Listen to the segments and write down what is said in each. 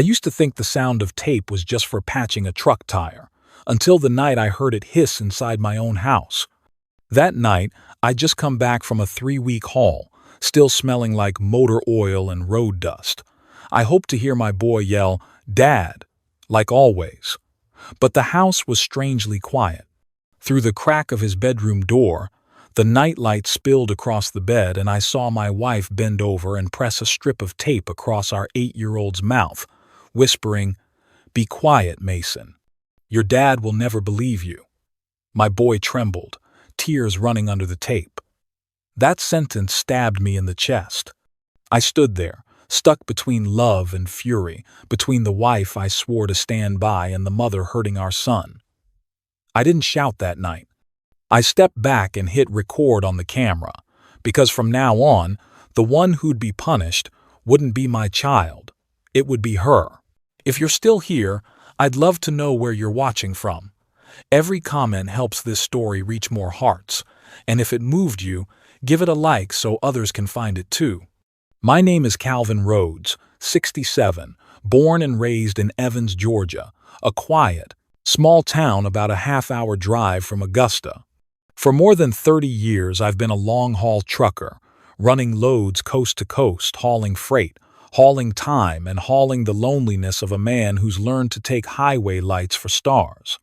I used to think the sound of tape was just for patching a truck tire, until the night I heard it hiss inside my own house. That night, I'd just come back from a 3-week haul, still smelling like motor oil and road dust. I hoped to hear my boy yell, "Dad," like always. But the house was strangely quiet. Through the crack of his bedroom door, the nightlight spilled across the bed, and I saw my wife bend over and press a strip of tape across our 8-year-old's mouth, whispering, "Be quiet, Mason. Your dad will never believe you." My boy trembled, tears running under the tape. That sentence stabbed me in the chest. I stood there, stuck between love and fury, between the wife I swore to stand by and the mother hurting our son. I didn't shout that night. I stepped back and hit record on the camera, because from now on, the one who'd be punished wouldn't be my child. It would be her. If you're still here, I'd love to know where you're watching from. Every comment helps this story reach more hearts, and if it moved you, give it a like so others can find it too. My name is Calvin Rhodes, 67, born and raised in Evans, Georgia, a quiet, small town about a half-hour drive from Augusta. For more than 30 years, I've been a long-haul trucker, running loads coast to coast, hauling freight, hauling time, and hauling the loneliness of a man who's learned to take highway lights for stars.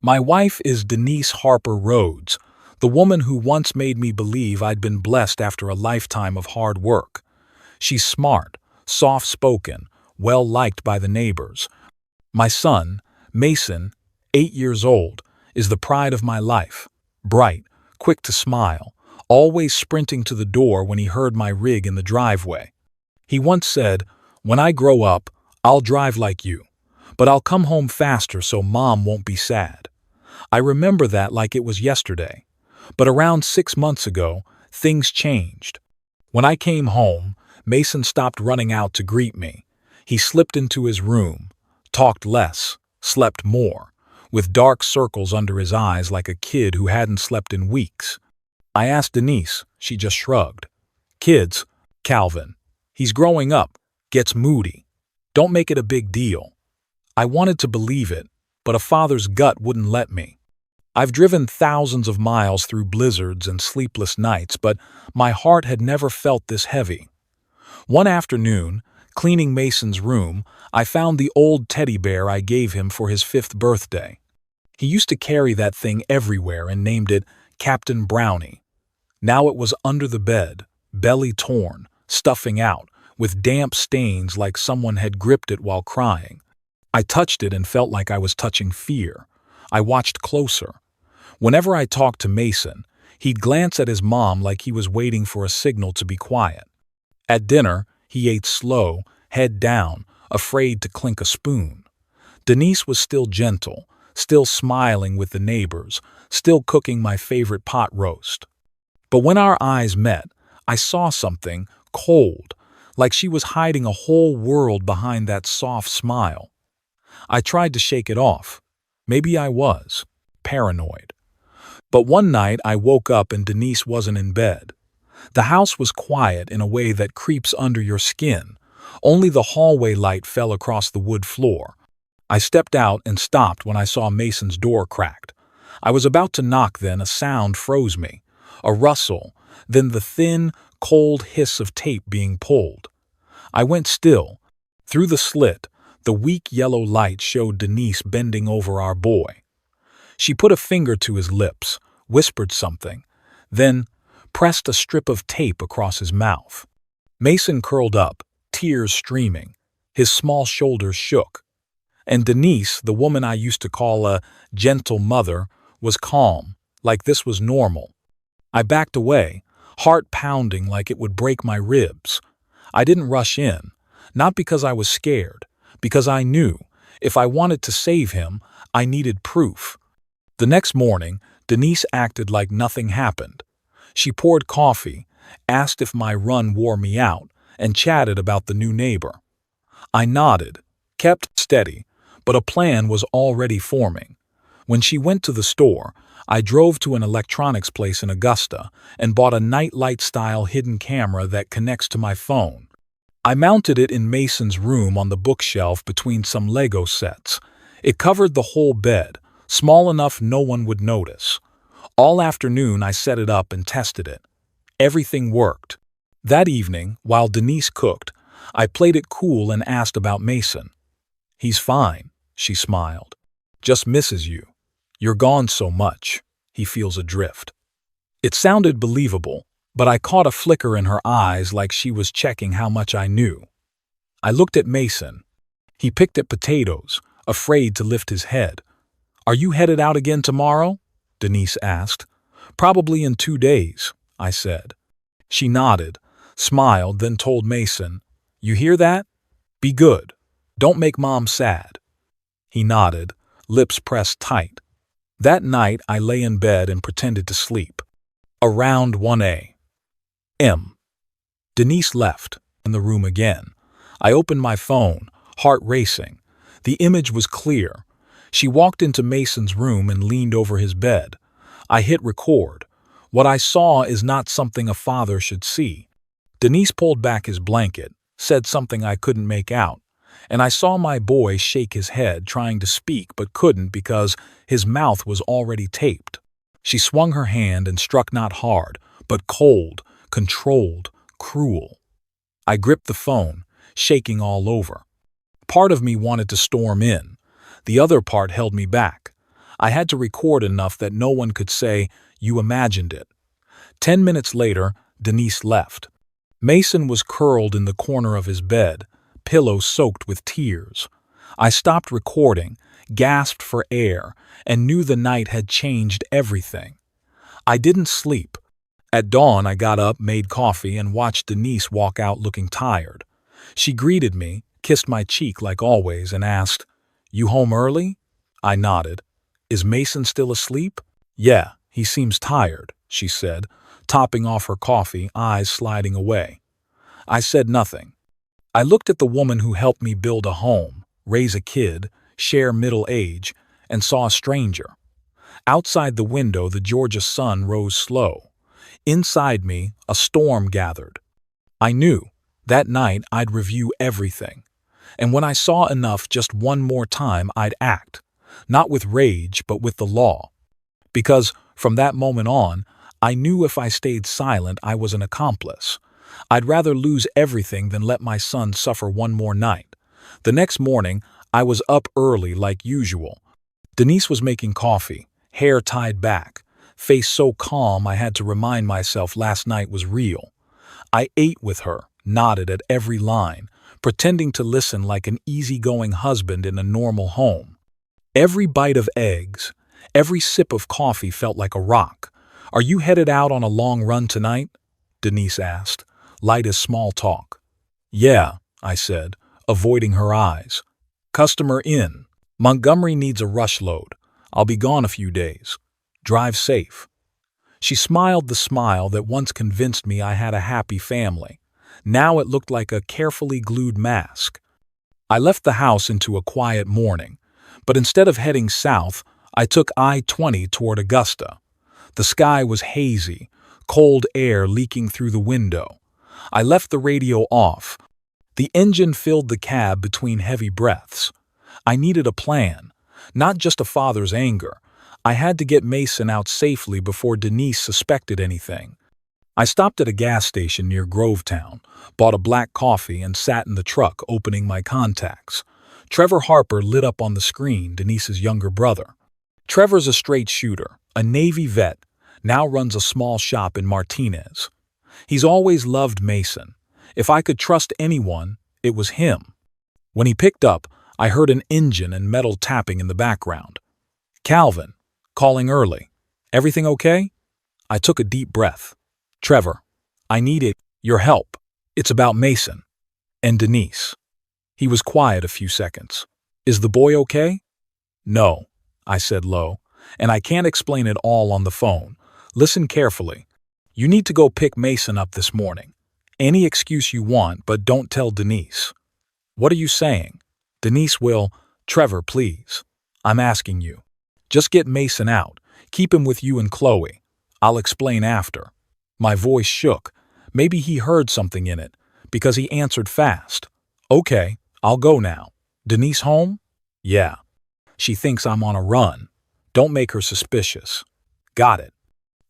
My wife is Denise Harper Rhodes, the woman who once made me believe I'd been blessed after a lifetime of hard work. She's smart, soft-spoken, well-liked by the neighbors. My son, Mason, 8 years old, is the pride of my life. Bright, quick to smile, always sprinting to the door when he heard my rig in the driveway. He once said, "When I grow up, I'll drive like you, but I'll come home faster so Mom won't be sad." I remember that like it was yesterday. But around 6 months ago, things changed. When I came home, Mason stopped running out to greet me. He slipped into his room, talked less, slept more, with dark circles under his eyes like a kid who hadn't slept in weeks. I asked Denise, she just shrugged. "Kids, Calvin. He's growing up, gets moody. Don't make it a big deal." I wanted to believe it, but a father's gut wouldn't let me. I've driven thousands of miles through blizzards and sleepless nights, but my heart had never felt this heavy. One afternoon, cleaning Mason's room, I found the old teddy bear I gave him for his 5th birthday. He used to carry that thing everywhere and named it Captain Brownie. Now it was under the bed, belly torn, stuffing out, with damp stains like someone had gripped it while crying. I touched it and felt like I was touching fear. I watched closer. Whenever I talked to Mason, he'd glance at his mom like he was waiting for a signal to be quiet. At dinner, he ate slow, head down, afraid to clink a spoon. Denise was still gentle, still smiling with the neighbors, still cooking my favorite pot roast. But when our eyes met, I saw something cold, like she was hiding a whole world behind that soft smile. I tried to shake it off. Maybe I was paranoid. But one night I woke up and Denise wasn't in bed. The house was quiet in a way that creeps under your skin. Only the hallway light fell across the wood floor. I stepped out and stopped when I saw Mason's door cracked. I was about to knock then a sound froze me. A rustle, then the thin, cold hiss of tape being pulled. I went still. Through the slit, the weak yellow light showed Denise bending over our boy. She put a finger to his lips, whispered something, then pressed a strip of tape across his mouth. Mason curled up, tears streaming. His small shoulders shook. And Denise, the woman I used to call a gentle mother, was calm, like this was normal. I backed away, heart pounding like it would break my ribs. I didn't rush in, not because I was scared, because I knew, if I wanted to save him, I needed proof. The next morning, Denise acted like nothing happened. She poured coffee, asked if my run wore me out, and chatted about the new neighbor. I nodded, kept steady, but a plan was already forming. When she went to the store, I drove to an electronics place in Augusta and bought a nightlight-style hidden camera that connects to my phone. I mounted it in Mason's room on the bookshelf between some Lego sets. It covered the whole bed, small enough no one would notice. All afternoon I set it up and tested it. Everything worked. That evening, while Denise cooked, I played it cool and asked about Mason. "He's fine," she smiled. "Just misses you. You're gone so much. He feels adrift." It sounded believable, but I caught a flicker in her eyes like she was checking how much I knew. I looked at Mason. He picked at potatoes, afraid to lift his head. "Are you headed out again tomorrow?" Denise asked. "Probably in 2 days," I said. She nodded, smiled, then told Mason, "You hear that? Be good. Don't make Mom sad." He nodded, lips pressed tight. That night I lay in bed and pretended to sleep. Around 1 a.m. Denise left, in the room again. I opened my phone, heart racing. The image was clear. She walked into Mason's room and leaned over his bed. I hit record. What I saw is not something a father should see. Denise pulled back his blanket, said something I couldn't make out, and I saw my boy shake his head, trying to speak but couldn't because his mouth was already taped. She swung her hand and struck not hard, but cold, controlled, cruel. I gripped the phone, shaking all over. Part of me wanted to storm in. The other part held me back. I had to record enough that no one could say, "You imagined it." 10 minutes later, Denise left. Mason was curled in the corner of his bed, pillow soaked with tears. I stopped recording, gasped for air, and knew the night had changed everything. I didn't sleep. At dawn, I got up, made coffee, and watched Denise walk out looking tired. She greeted me, kissed my cheek like always, and asked, "You home early?" I nodded. "Is Mason still asleep?" "Yeah, he seems tired," she said, topping off her coffee, eyes sliding away. I said nothing. I looked at the woman who helped me build a home, raise a kid, share middle age, and saw a stranger. Outside the window, the Georgia sun rose slow. Inside me, a storm gathered. I knew, that night I'd review everything. And when I saw enough just one more time, I'd act. Not with rage, but with the law. Because, from that moment on, I knew if I stayed silent, I was an accomplice. I'd rather lose everything than let my son suffer one more night. The next morning, I was up early like usual. Denise was making coffee, hair tied back, face so calm I had to remind myself last night was real. I ate with her, nodded at every line, pretending to listen like an easygoing husband in a normal home. Every bite of eggs, every sip of coffee felt like a rock. "Are you headed out on a long run tonight?" Denise asked, light as small talk. "Yeah," I said, avoiding her eyes. "Customer in. Montgomery needs a rush load. I'll be gone a few days. Drive safe." She smiled the smile that once convinced me I had a happy family. Now it looked like a carefully glued mask. I left the house into a quiet morning, but instead of heading south, I took I-20 toward Augusta. The sky was hazy, cold air leaking through the window. I left the radio off. The engine filled the cab between heavy breaths. I needed a plan, not just a father's anger. I had to get Mason out safely before Denise suspected anything. I stopped at a gas station near Grovetown, bought a black coffee, and sat in the truck opening my contacts. Trevor Harper lit up on the screen, Denise's younger brother. Trevor's a straight shooter, a Navy vet, now runs a small shop in Martinez. He's always loved Mason. If I could trust anyone, it was him. When he picked up, I heard an engine and metal tapping in the background. "Calvin, calling early. Everything okay?" I took a deep breath. "Trevor, I need your help. It's about Mason and Denise." He was quiet a few seconds. "Is the boy okay?" "No," I said low, "and I can't explain it all on the phone. Listen carefully. You need to go pick Mason up this morning. Any excuse you want, but don't tell Denise." "What are you saying?" "Denise will—" "Trevor, please. I'm asking you. Just get Mason out. Keep him with you and Chloe. I'll explain after." My voice shook. Maybe he heard something in it. because he answered fast. Okay, I'll go now. Denise home? Yeah. She thinks I'm on a run. Don't make her suspicious. Got it.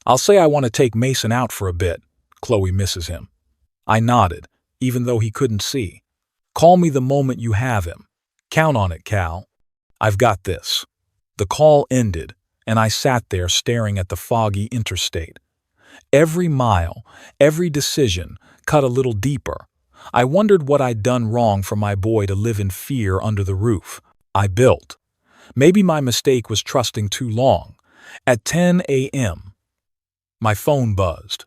I'll say I want to take Mason out for a bit. Chloe misses him. I nodded, even though he couldn't see. Call me the moment you have him. Count on it, Cal. I've got this. The call ended, and I sat there staring at the foggy interstate. Every mile, every decision cut a little deeper. I wondered what I'd done wrong for my boy to live in fear under the roof I built. Maybe my mistake was trusting too long. At 10 a.m., my phone buzzed.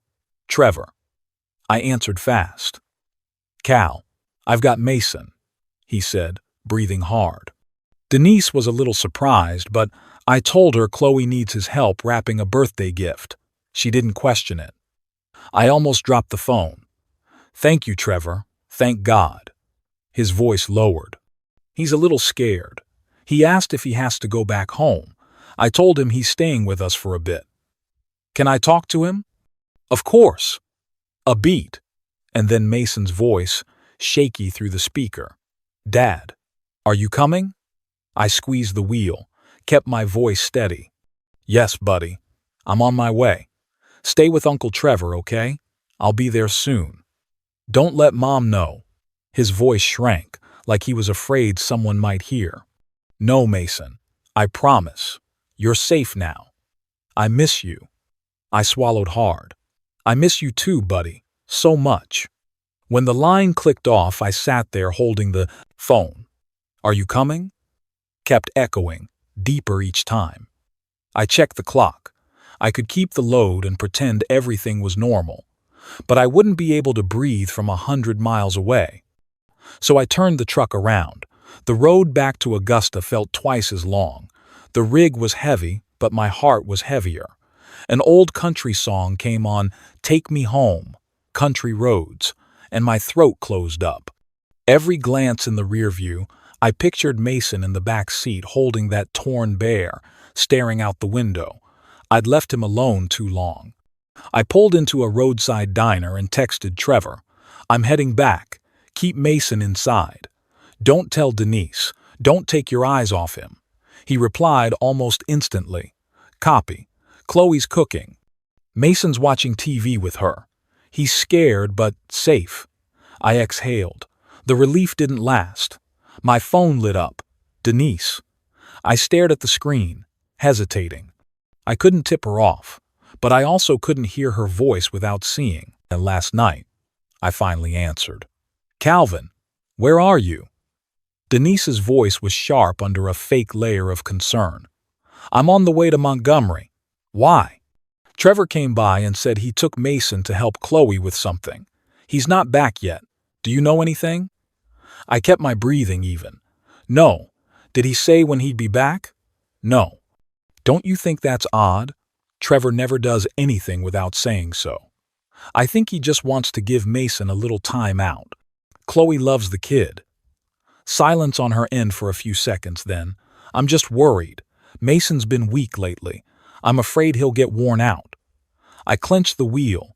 Trevor. I answered fast. Cal, I've got Mason, he said, breathing hard. Denise was a little surprised, but I told her Chloe needs his help wrapping a birthday gift. She didn't question it. I almost dropped the phone. Thank you, Trevor. Thank God. His voice lowered. He's a little scared. He asked if he has to go back home. I told him he's staying with us for a bit. Can I talk to him? Of course. A beat, and then Mason's voice, shaky through the speaker. Dad, are you coming? I squeezed the wheel, kept my voice steady. Yes, buddy. I'm on my way. Stay with Uncle Trevor, okay? I'll be there soon. Don't let Mom know. His voice shrank, like he was afraid someone might hear. No, Mason. I promise. You're safe now. I miss you. I swallowed hard. I miss you too, buddy. So much. When the line clicked off, I sat there holding the phone. Are you coming? Kept echoing, deeper each time. I checked the clock. I could keep the load and pretend everything was normal, but I wouldn't be able to breathe from 100 miles away. So I turned the truck around. The road back to Augusta felt twice as long. The rig was heavy, but my heart was heavier. An old country song came on, Take Me Home, Country Roads, and my throat closed up. Every glance in the rear view, I pictured Mason in the back seat holding that torn bear, staring out the window. I'd left him alone too long. I pulled into a roadside diner and texted Trevor. I'm heading back. Keep Mason inside. Don't tell Denise. Don't take your eyes off him. He replied almost instantly. Copy. Chloe's cooking. Mason's watching TV with her. He's scared but safe. I exhaled. The relief didn't last. My phone lit up. Denise. I stared at the screen, hesitating. I couldn't tip her off, but I also couldn't hear her voice without seeing. And last night, I finally answered. Calvin, where are you? Denise's voice was sharp under a fake layer of concern. I'm on the way to Montgomery. Why? Trevor came by and said he took Mason to help Chloe with something. He's not back yet. Do you know anything? I kept my breathing even. No. Did he say when he'd be back? No. Don't you think that's odd? Trevor never does anything without saying so. I think he just wants to give Mason a little time out. Chloe loves the kid. Silence on her end for a few seconds then. I'm just worried. Mason's been weak lately. I'm afraid he'll get worn out. I clenched the wheel.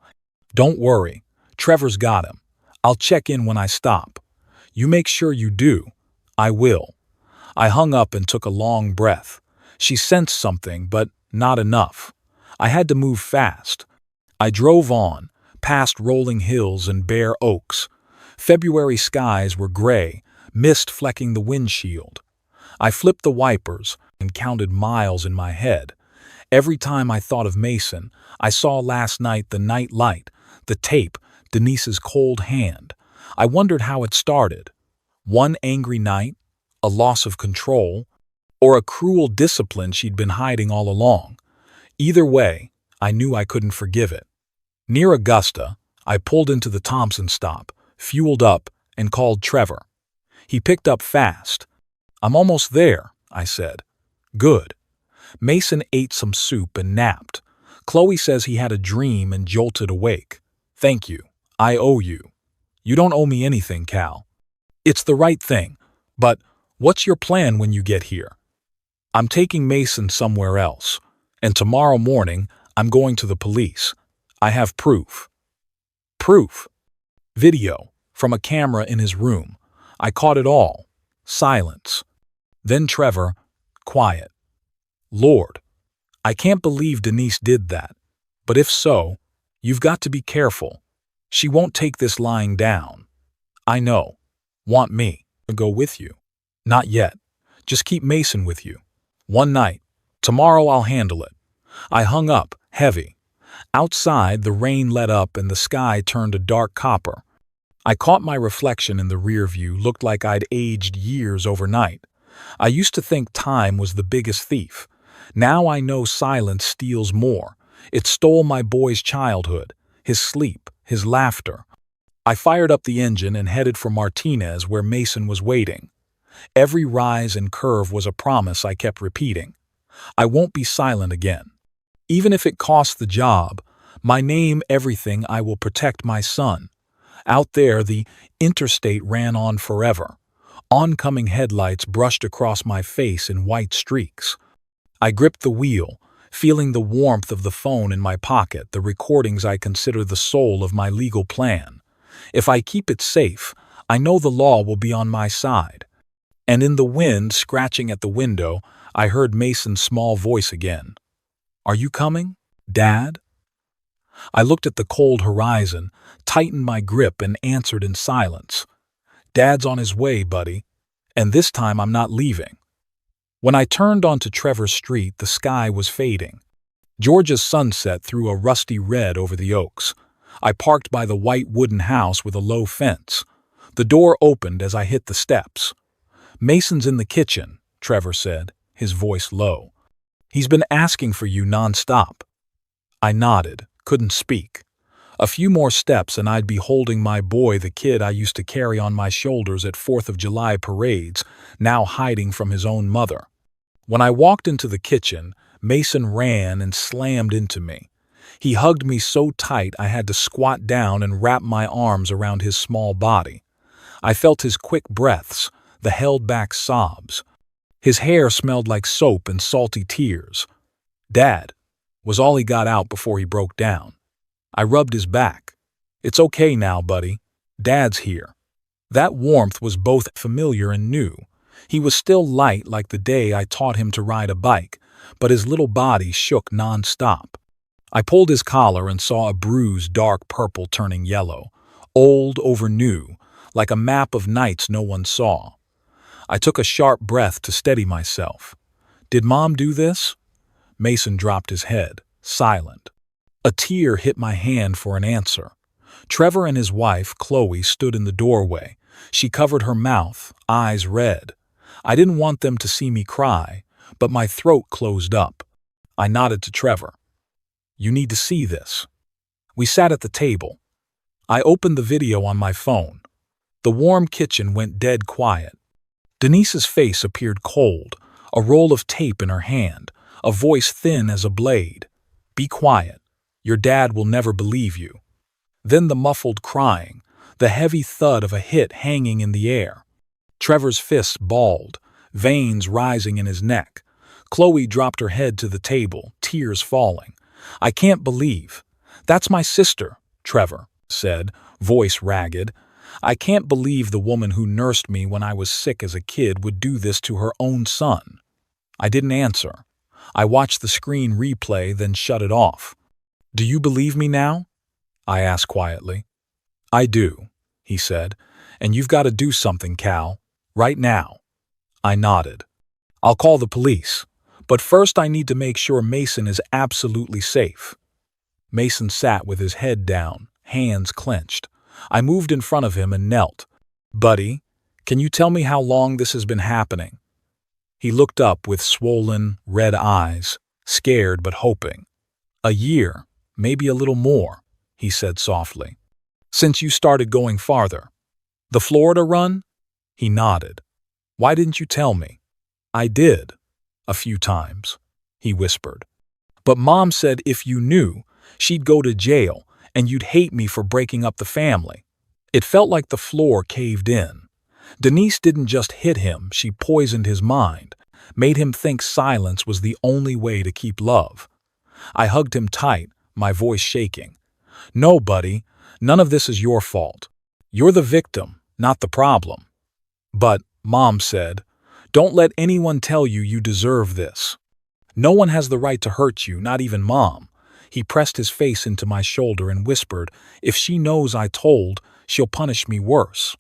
Don't worry. Trevor's got him. I'll check in when I stop. You make sure you do. I will. I hung up and took a long breath. She sensed something, but not enough. I had to move fast. I drove on, past rolling hills and bare oaks. February skies were gray, mist flecking the windshield. I flipped the wipers and counted miles in my head. Every time I thought of Mason, I saw last night the night light, the tape, Denise's cold hand. I wondered how it started. One angry night, a loss of control, or a cruel discipline she'd been hiding all along. Either way, I knew I couldn't forgive it. Near Augusta, I pulled into the Thompson stop, fueled up, and called Trevor. He picked up fast. I'm almost there, I said. Good. Mason ate some soup and napped. Chloe says he had a dream and jolted awake. Thank you. I owe you. You don't owe me anything, Cal. It's the right thing. But what's your plan when you get here? I'm taking Mason somewhere else. And tomorrow morning, I'm going to the police. I have proof. Proof. Video. from a camera in his room. I caught it all. Silence. Then Trevor, quiet. Lord, I can't believe Denise did that. But if so, you've got to be careful. She won't take this lying down. I know. Want me to go with you? Not yet. Just keep Mason with you. One night. Tomorrow I'll handle it. I hung up, heavy. Outside, the rain let up and the sky turned a dark copper. I caught my reflection in the rear view, looked like I'd aged years overnight. I used to think time was the biggest thief. Now I know silence steals more. It stole my boy's childhood, his sleep, his laughter. I fired up the engine and headed for Martinez where Mason was waiting. Every rise and curve was a promise I kept repeating. I won't be silent again. Even if it costs the job, my name, everything, I will protect my son. Out there, the interstate ran on forever. Oncoming headlights brushed across my face in white streaks. I gripped the wheel, feeling the warmth of the phone in my pocket, the recordings I consider the soul of my legal plan. If I keep it safe, I know the law will be on my side. And in the wind, scratching at the window, I heard Mason's small voice again. Are you coming, Dad? I looked at the cold horizon, tightened my grip, and answered in silence. Dad's on his way, buddy, and this time I'm not leaving. When I turned onto Trevor Street, the sky was fading. Georgia's sunset threw a rusty red over the oaks. I parked by the white wooden house with a low fence. The door opened as I hit the steps. Mason's in the kitchen, Trevor said, his voice low. He's been asking for you nonstop. I nodded, couldn't speak. A few more steps and I'd be holding my boy, the kid I used to carry on my shoulders at 4th of July parades, now hiding from his own mother. When I walked into the kitchen, Mason ran and slammed into me. He hugged me so tight I had to squat down and wrap my arms around his small body. I felt his quick breaths, the held-back sobs. His hair smelled like soap and salty tears. Dad, was all he got out before he broke down. I rubbed his back. It's okay now, buddy. Dad's here. That warmth was both familiar and new. He was still light like the day I taught him to ride a bike, but his little body shook non-stop. I pulled his collar and saw a bruise dark purple turning yellow, old over new, like a map of nights no one saw. I took a sharp breath to steady myself. Did Mom do this? Mason dropped his head, silent. A tear hit my hand for an answer. Trevor and his wife, Chloe, stood in the doorway. She covered her mouth, eyes red. I didn't want them to see me cry, but my throat closed up. I nodded to Trevor. You need to see this. We sat at the table. I opened the video on my phone. The warm kitchen went dead quiet. Denise's face appeared cold, a roll of tape in her hand, a voice thin as a blade. Be quiet. Your dad will never believe you. Then the muffled crying, the heavy thud of a hit hanging in the air. Trevor's fists balled, veins rising in his neck. Chloe dropped her head to the table, tears falling. I can't believe. That's my sister, Trevor said, voice ragged. I can't believe the woman who nursed me when I was sick as a kid would do this to her own son. I didn't answer. I watched the screen replay, then shut it off. Do you believe me now? I asked quietly. I do, he said, and you've got to do something, Cal, right now. I nodded. I'll call the police, but first I need to make sure Mason is absolutely safe. Mason sat with his head down, hands clenched. I moved in front of him and knelt. Buddy, can you tell me how long this has been happening? He looked up with swollen, red eyes, scared but hoping. A year, maybe a little more, he said softly. Since you started going farther. The Florida run? He nodded. Why didn't you tell me? I did. A few times, he whispered. But Mom said if you knew, she'd go to jail and you'd hate me for breaking up the family. It felt like the floor caved in. Denise didn't just hit him, she poisoned his mind, made him think silence was the only way to keep love. I hugged him tight, my voice shaking. No, buddy, none of this is your fault. You're the victim, not the problem. But, Mom said, don't let anyone tell you you deserve this. No one has the right to hurt you, not even Mom. He pressed his face into my shoulder and whispered, if she knows I told, she'll punish me worse.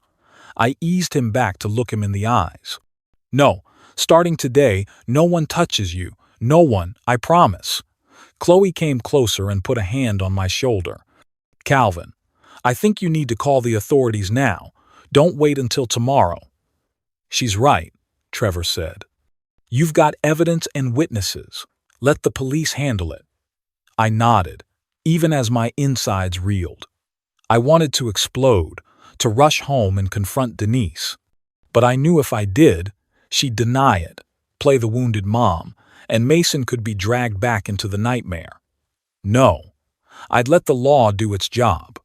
I eased him back to look him in the eyes. No, starting today, no one touches you. No one, I promise. Chloe came closer and put a hand on my shoulder. Calvin, I think you need to call the authorities now. Don't wait until tomorrow. She's right, Trevor said. You've got evidence and witnesses. Let the police handle it. I nodded, even as my insides reeled. I wanted to explode, to rush home and confront Denise. But I knew if I did, she'd deny it, play the wounded mom, and Mason could be dragged back into the nightmare. No, I'd let the law do its job.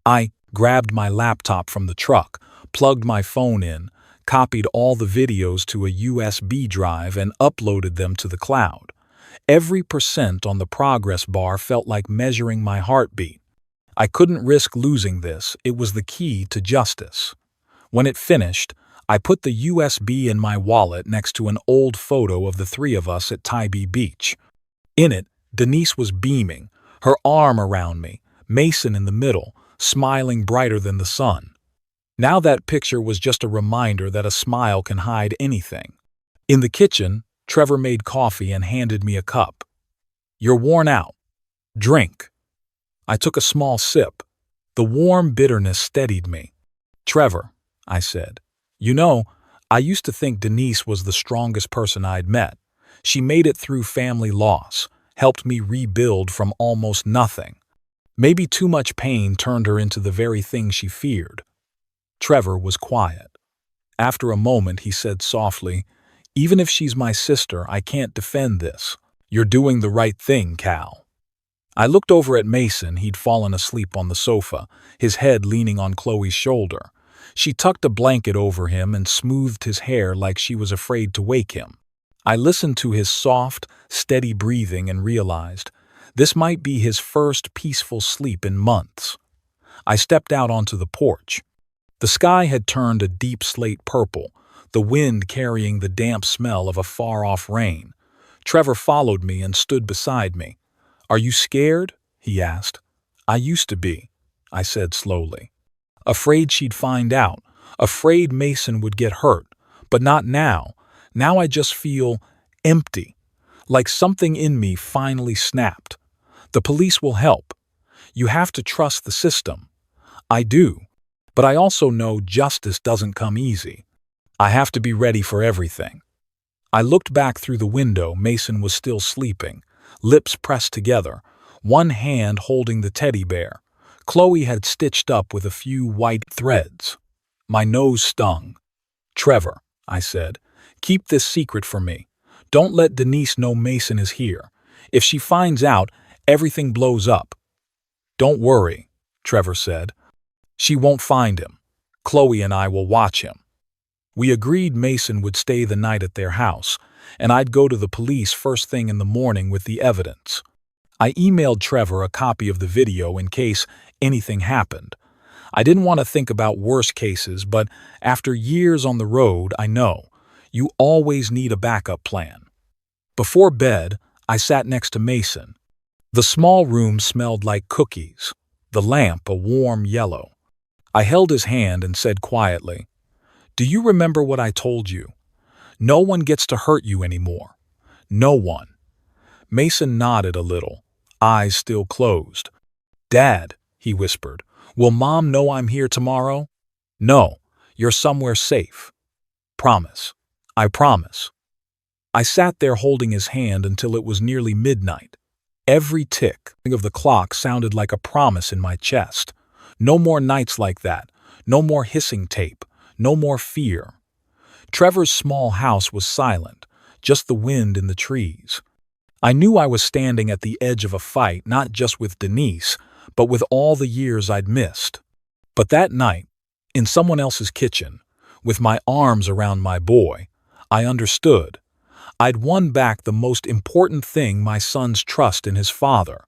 I grabbed my laptop from the truck, plugged my phone in, copied all the videos to a USB drive and uploaded them to the cloud. Every percent on the progress bar felt like measuring my heartbeat. I couldn't risk losing this. It was the key to justice. When it finished, I put the USB in my wallet next to an old photo of the three of us at Tybee Beach. In it, Denise was beaming, her arm around me, Mason in the middle, smiling brighter than the sun. Now that picture was just a reminder that a smile can hide anything. In the kitchen, Trevor made coffee and handed me a cup. You're worn out. Drink. I took a small sip. The warm bitterness steadied me. Trevor, I said, you know, I used to think Denise was the strongest person I'd met. She made it through family loss, helped me rebuild from almost nothing. Maybe too much pain turned her into the very thing she feared. Trevor was quiet. After a moment, he said softly, even if she's my sister, I can't defend this. You're doing the right thing, Cal. I looked over at Mason. He'd fallen asleep on the sofa, his head leaning on Chloe's shoulder. She tucked a blanket over him and smoothed his hair like she was afraid to wake him. I listened to his soft, steady breathing and realized this might be his first peaceful sleep in months. I stepped out onto the porch. The sky had turned a deep slate purple, the wind carrying the damp smell of a far-off rain. Trevor followed me and stood beside me. Are you scared? He asked. I used to be, I said slowly. Afraid she'd find out, afraid Mason would get hurt, but not now. Now I just feel empty, like something in me finally snapped. The police will help. You have to trust the system. I do, but I also know justice doesn't come easy. I have to be ready for everything. I looked back through the window. Mason was still sleeping, lips pressed together, one hand holding the teddy bear. Chloe had stitched up with a few white threads. My nose stung. Trevor, I said, keep this secret from me. Don't let Denise know Mason is here. If she finds out, everything blows up. Don't worry, Trevor said. She won't find him. Chloe and I will watch him. We agreed Mason would stay the night at their house, and I'd go to the police first thing in the morning with the evidence. I emailed Trevor a copy of the video in case anything happened. I didn't want to think about worse cases, but after years on the road, I know you always need a backup plan. Before bed, I sat next to Mason. The small room smelled like cookies, the lamp a warm yellow. I held his hand and said quietly, do you remember what I told you? No one gets to hurt you anymore. No one. Mason nodded a little, eyes still closed. Dad, he whispered, will Mom know I'm here tomorrow? No, you're somewhere safe. Promise. I promise. I sat there holding his hand until it was nearly midnight. Every tick of the clock sounded like a promise in my chest. No more nights like that. No more hissing tape. No more fear. Trevor's small house was silent, just the wind in the trees. I knew I was standing at the edge of a fight, not just with Denise, but with all the years I'd missed. But that night, in someone else's kitchen, with my arms around my boy, I understood. I'd won back the most important thing, my son's trust in his father.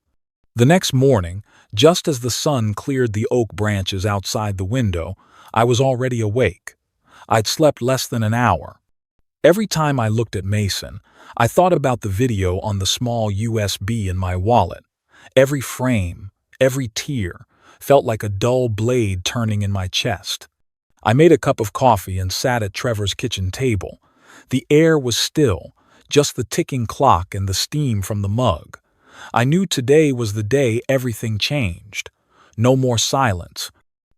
The next morning, just as the sun cleared the oak branches outside the window, I was already awake. I'd slept less than an hour. Every time I looked at Mason, I thought about the video on the small USB in my wallet. Every frame, every tear, felt like a dull blade turning in my chest. I made a cup of coffee and sat at Trevor's kitchen table. The air was still, just the ticking clock and the steam from the mug. I knew today was the day everything changed. No more silence.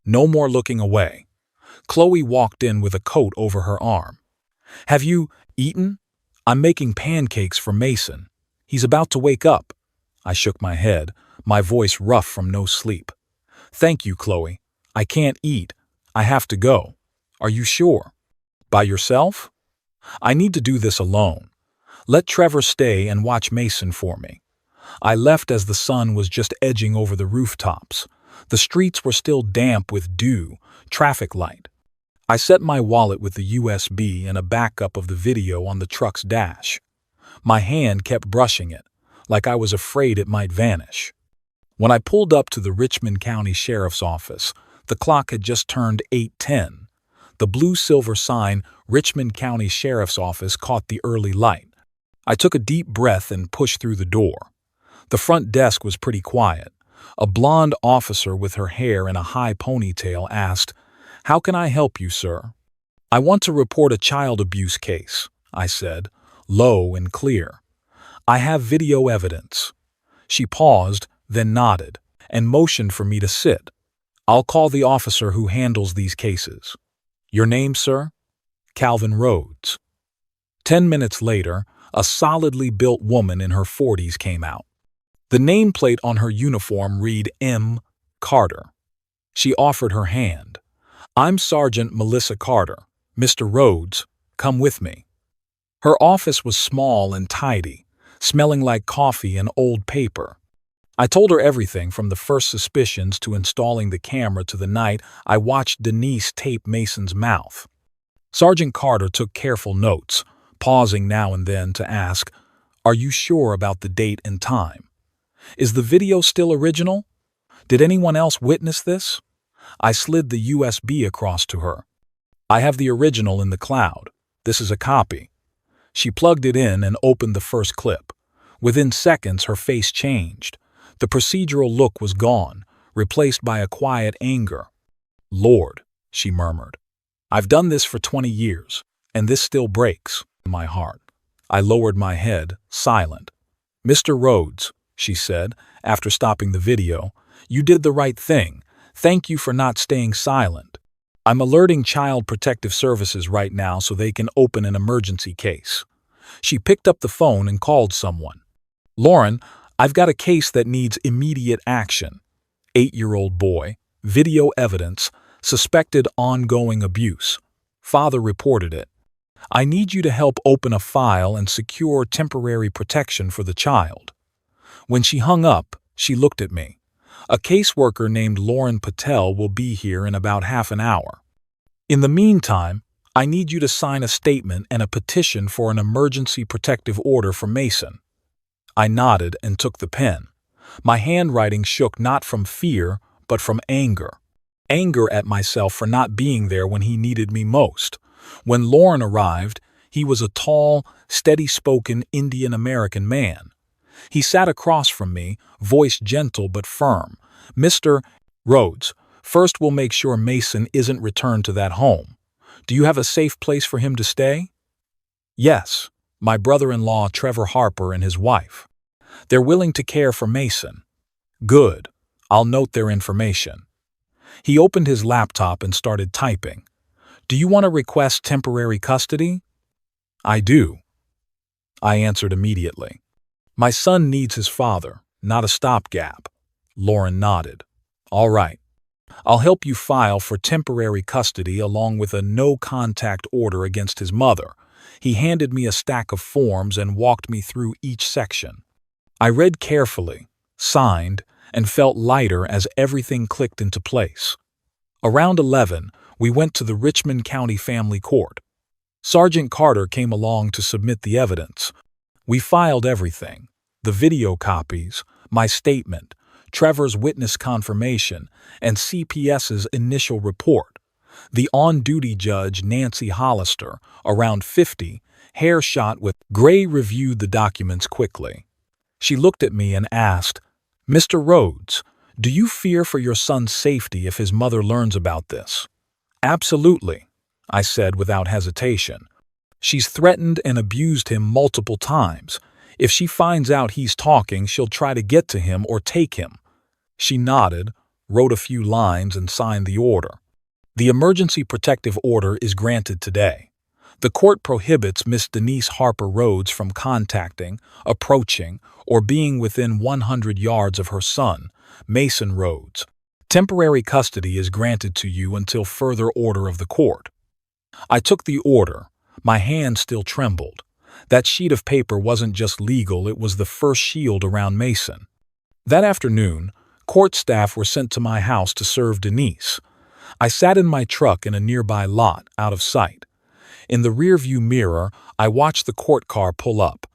No more looking away. Chloe walked in with a coat over her arm. "Have you eaten? I'm making pancakes for Mason. He's about to wake up." I shook my head, my voice rough from no sleep. "Thank you, Chloe. I can't eat. I have to go." "Are you sure? By yourself?" "I need to do this alone. Let Trevor stay and watch Mason for me." I left as the sun was just edging over the rooftops. The streets were still damp with dew, traffic light. I set my wallet with the USB and a backup of the video on the truck's dash. My hand kept brushing it, like I was afraid it might vanish. When I pulled up to the Richmond County Sheriff's Office, the clock had just turned 8:10. The blue-silver sign, Richmond County Sheriff's Office, caught the early light. I took a deep breath and pushed through the door. The front desk was pretty quiet. A blonde officer with her hair in a high ponytail asked, "How can I help you, sir?" "I want to report a child abuse case," I said, low and clear. "I have video evidence." She paused, then nodded, and motioned for me to sit. "I'll call the officer who handles these cases." "Your name, sir?" "Calvin Rhodes." 10 minutes later, a solidly built woman in her 40s came out. The nameplate on her uniform read M. Carter. She offered her hand. "I'm Sergeant Melissa Carter. Mr. Rhodes, come with me." Her office was small and tidy, smelling like coffee and old paper. I told her everything from the first suspicions to installing the camera to the night I watched Denise tape Mason's mouth. Sergeant Carter took careful notes, pausing now and then to ask, "Are you sure about the date and time? Is the video still original? Did anyone else witness this?" I slid the USB across to her. "I have the original in the cloud. This is a copy." She plugged it in and opened the first clip. Within seconds, her face changed. The procedural look was gone, replaced by a quiet anger. "Lord," she murmured. "I've done this for 20 years, and this still breaks my heart." I lowered my head, silent. "Mr. Rhodes," she said, after stopping the video, "you did the right thing. Thank you for not staying silent. I'm alerting Child Protective Services right now so they can open an emergency case." She picked up the phone and called someone. "Lauren, I've got a case that needs immediate action. 8-year-old boy, video evidence, suspected ongoing abuse. Father reported it. I need you to help open a file and secure temporary protection for the child." When she hung up, she looked at me. "A caseworker named Lauren Patel will be here in about half an hour. In the meantime, I need you to sign a statement and a petition for an emergency protective order for Mason." I nodded and took the pen. My handwriting shook not from fear, but from anger. Anger at myself for not being there when he needed me most. When Lauren arrived, he was a tall, steady-spoken Indian-American man. He sat across from me, voice gentle but firm. "Mr. Rhodes, first we'll make sure Mason isn't returned to that home. Do you have a safe place for him to stay?" "Yes, my brother-in-law Trevor Harper and his wife. They're willing to care for Mason." "Good. I'll note their information." He opened his laptop and started typing. "Do you want to request temporary custody?" "I do," I answered immediately. "My son needs his father, not a stopgap." Lauren nodded. "All right. I'll help you file for temporary custody along with a no-contact order against his mother." He handed me a stack of forms and walked me through each section. I read carefully, signed, and felt lighter as everything clicked into place. Around 11, we went to the Richmond County Family Court. Sergeant Carter came along to submit the evidence. We filed everything: the video copies, my statement, Trevor's witness confirmation, and CPS's initial report. The on-duty judge, Nancy Hollister, around 50, hair shot with gray, reviewed the documents quickly. She looked at me and asked, "Mr. Rhodes, do you fear for your son's safety if his mother learns about this?" "Absolutely," I said without hesitation. "She's threatened and abused him multiple times. If she finds out he's talking, she'll try to get to him or take him." She nodded, wrote a few lines, and signed the order. "The emergency protective order is granted today. The court prohibits Miss Denise Harper Rhodes from contacting, approaching, or being within 100 yards of her son, Mason Rhodes. Temporary custody is granted to you until further order of the court." I took the order. My hand still trembled. That sheet of paper wasn't just legal, it was the first shield around Mason. That afternoon, court staff were sent to my house to serve Denise. I sat in my truck in a nearby lot, out of sight. In the rearview mirror, I watched the court car pull up.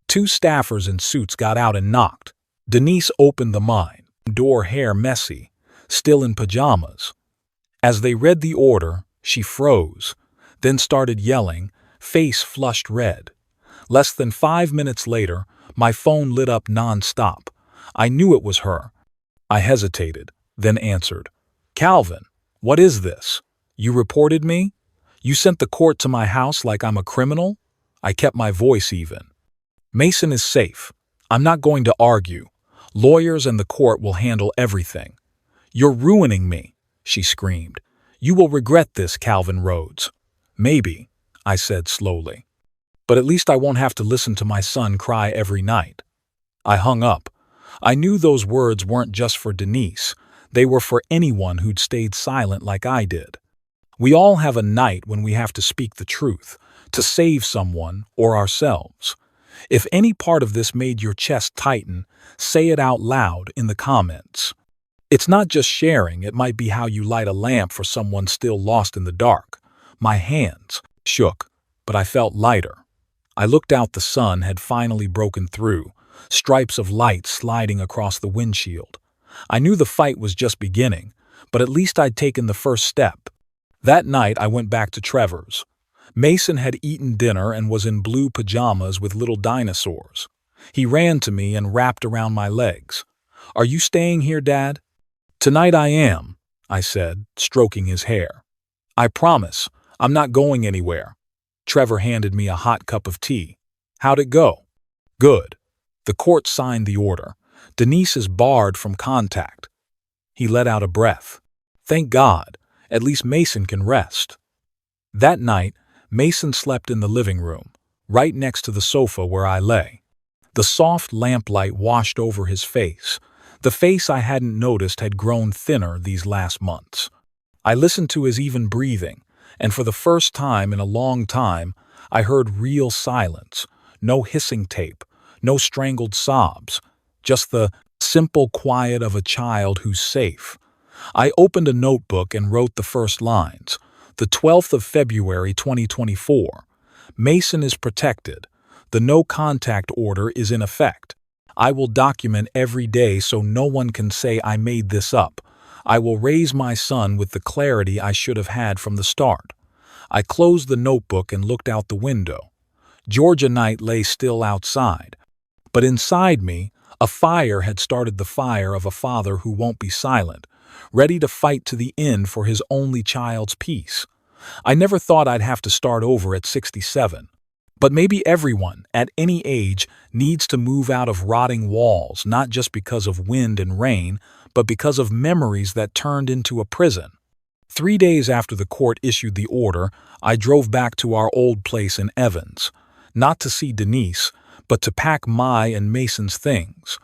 2 staffers in suits got out and knocked. Denise opened the mine door, hair messy, still in pajamas. As they read the order, she froze, then started yelling, face flushed red. Less than 5 minutes later, my phone lit up non-stop. I knew it was her. I hesitated, then answered. "Calvin, what is this? You reported me? You sent the court to my house like I'm a criminal?" I kept my voice even. "Mason is safe. I'm not going to argue. Lawyers and the court will handle everything." "You're ruining me," she screamed. "You will regret this, Calvin Rhodes." "Maybe," I said slowly. "But at least I won't have to listen to my son cry every night." I hung up. I knew those words weren't just for Denise. They were for anyone who'd stayed silent like I did. We all have a night when we have to speak the truth, to save someone or ourselves. If any part of this made your chest tighten, say it out loud in the comments. It's not just sharing, it might be how you light a lamp for someone still lost in the dark. My hands shook, but I felt lighter. I looked out. The sun had finally broken through, stripes of light sliding across the windshield. I knew the fight was just beginning, but at least I'd taken the first step. That night I went back to Trevor's. Mason had eaten dinner and was in blue pajamas with little dinosaurs. He ran to me and wrapped around my legs. "Are you staying here, Dad?" "Tonight I am," I said, stroking his hair. "I promise, I'm not going anywhere." Trevor handed me a hot cup of tea. "How'd it go?" "Good. The court signed the order. Denise is barred from contact." He let out a breath. "Thank God. At least Mason can rest." That night, Mason slept in the living room, right next to the sofa where I lay. The soft lamplight washed over his face. The face I hadn't noticed had grown thinner these last months. I listened to his even breathing, and for the first time in a long time, I heard real silence. No hissing tape, no strangled sobs, just the simple quiet of a child who's safe. I opened a notebook and wrote the first lines. The 12th of February 2024. Mason is protected. The no contact order is in effect. I will document every day so no one can say I made this up. I will raise my son with the clarity I should have had from the start. I closed the notebook and looked out the window. Georgia night lay still outside. But inside me, a fire had started, the fire of a father who won't be silent, ready to fight to the end for his only child's peace. I never thought I'd have to start over at 67. But maybe everyone, at any age, needs to move out of rotting walls, not just because of wind and rain, but because of memories that turned into a prison. 3 days after the court issued the order, I drove back to our old place in Evans, not to see Denise, but to pack my and Mason's things.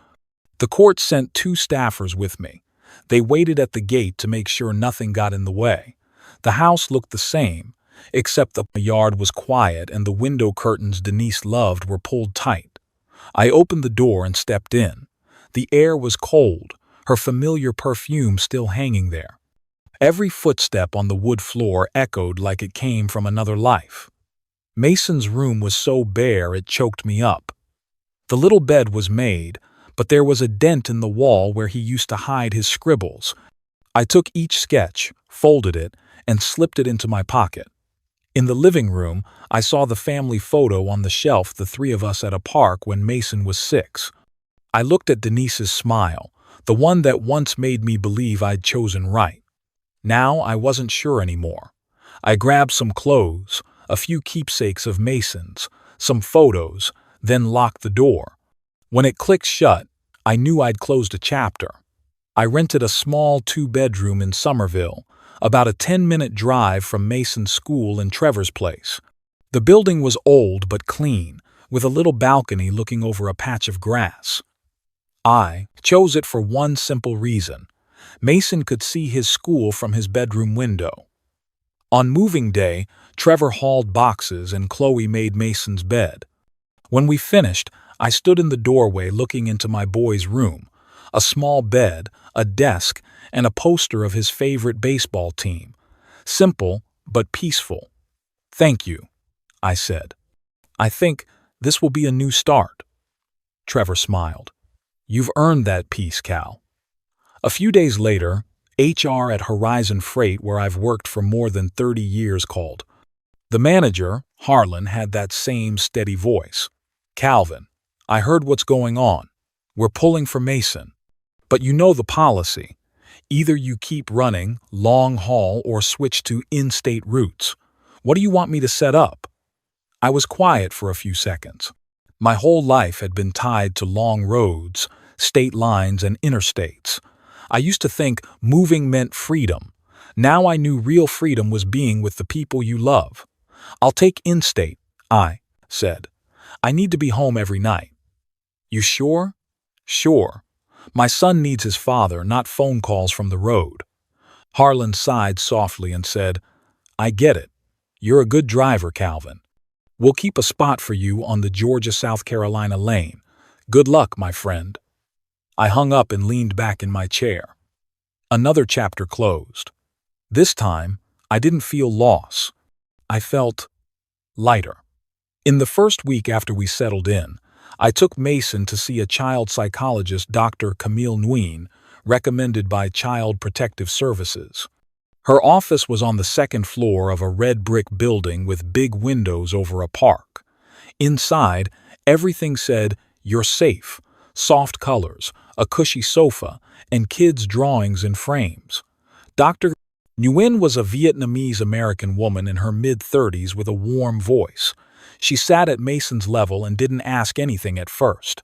The court sent 2 staffers with me. They waited at the gate to make sure nothing got in the way. The house looked the same, except the yard was quiet and the window curtains Denise loved were pulled tight. I opened the door and stepped in. The air was cold, her familiar perfume still hanging there. Every footstep on the wood floor echoed like it came from another life. Mason's room was so bare it choked me up. The little bed was made, but there was a dent in the wall where he used to hide his scribbles. I took each sketch, folded it, and slipped it into my pocket. In the living room, I saw the family photo on the shelf, the three of us at a park when Mason was 6. I looked at Denise's smile, the one that once made me believe I'd chosen right. Now I wasn't sure anymore. I grabbed some clothes, a few keepsakes of Mason's, some photos, then locked the door. When it clicked shut, I knew I'd closed a chapter. I rented a small 2-bedroom in Somerville, about a 10-minute drive from Mason's school in Trevor's place. The building was old but clean, with a little balcony looking over a patch of grass. I chose it for one simple reason. Mason could see his school from his bedroom window. On moving day, Trevor hauled boxes and Chloe made Mason's bed. When we finished, I stood in the doorway looking into my boy's room, a small bed, a desk, and a poster of his favorite baseball team. Simple, but peaceful. "Thank you," I said. "I think this will be a new start." Trevor smiled. "You've earned that peace, Cal." A few days later, HR at Horizon Freight, where I've worked for more than 30 years, called. The manager, Harlan, had that same steady voice. "Calvin, I heard what's going on. We're pulling for Mason. But you know the policy. Either you keep running, long haul, or switch to in-state routes. What do you want me to set up?" I was quiet for a few seconds. My whole life had been tied to long roads, state lines, and interstates. I used to think moving meant freedom. Now I knew real freedom was being with the people you love. "I'll take in-state," I said. "I need to be home every night." "You sure?" "Sure. My son needs his father, not phone calls from the road." Harlan sighed softly and said, "I get it. You're a good driver, Calvin. We'll keep a spot for you on the Georgia-South Carolina lane. Good luck, my friend." I hung up and leaned back in my chair. Another chapter closed. This time, I didn't feel loss. I felt lighter. In the first week after we settled in, I took Mason to see a child psychologist, Dr. Camille Nguyen, recommended by Child Protective Services. Her office was on the second floor of a red brick building with big windows over a park. Inside, everything said, "You're safe," soft colors, a cushy sofa, and kids' drawings in frames. Dr. Nguyen was a Vietnamese-American woman in her mid-30s with a warm voice. She sat at Mason's level and didn't ask anything at first.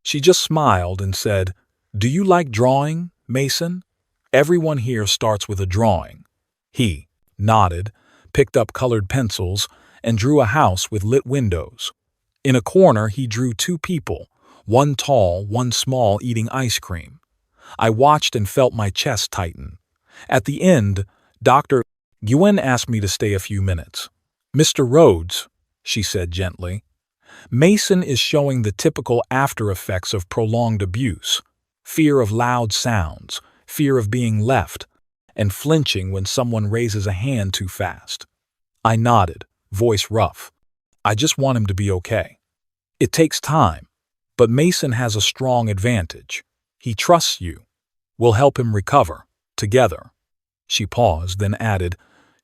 She just smiled and said, "Do you like drawing, Mason? Everyone here starts with a drawing." He nodded, picked up colored pencils, and drew a house with lit windows. In a corner, he drew 2 people, one tall, one small, eating ice cream. I watched and felt my chest tighten. At the end, Dr. Nguyen asked me to stay a few minutes. "Mr. Rhodes," she said gently, "Mason is showing the typical after effects of prolonged abuse: fear of loud sounds, fear of being left, and flinching when someone raises a hand too fast." I nodded, voice rough. "I just want him to be okay. It takes time, but Mason has a strong advantage. He trusts you. We'll help him recover, together." She paused, then added,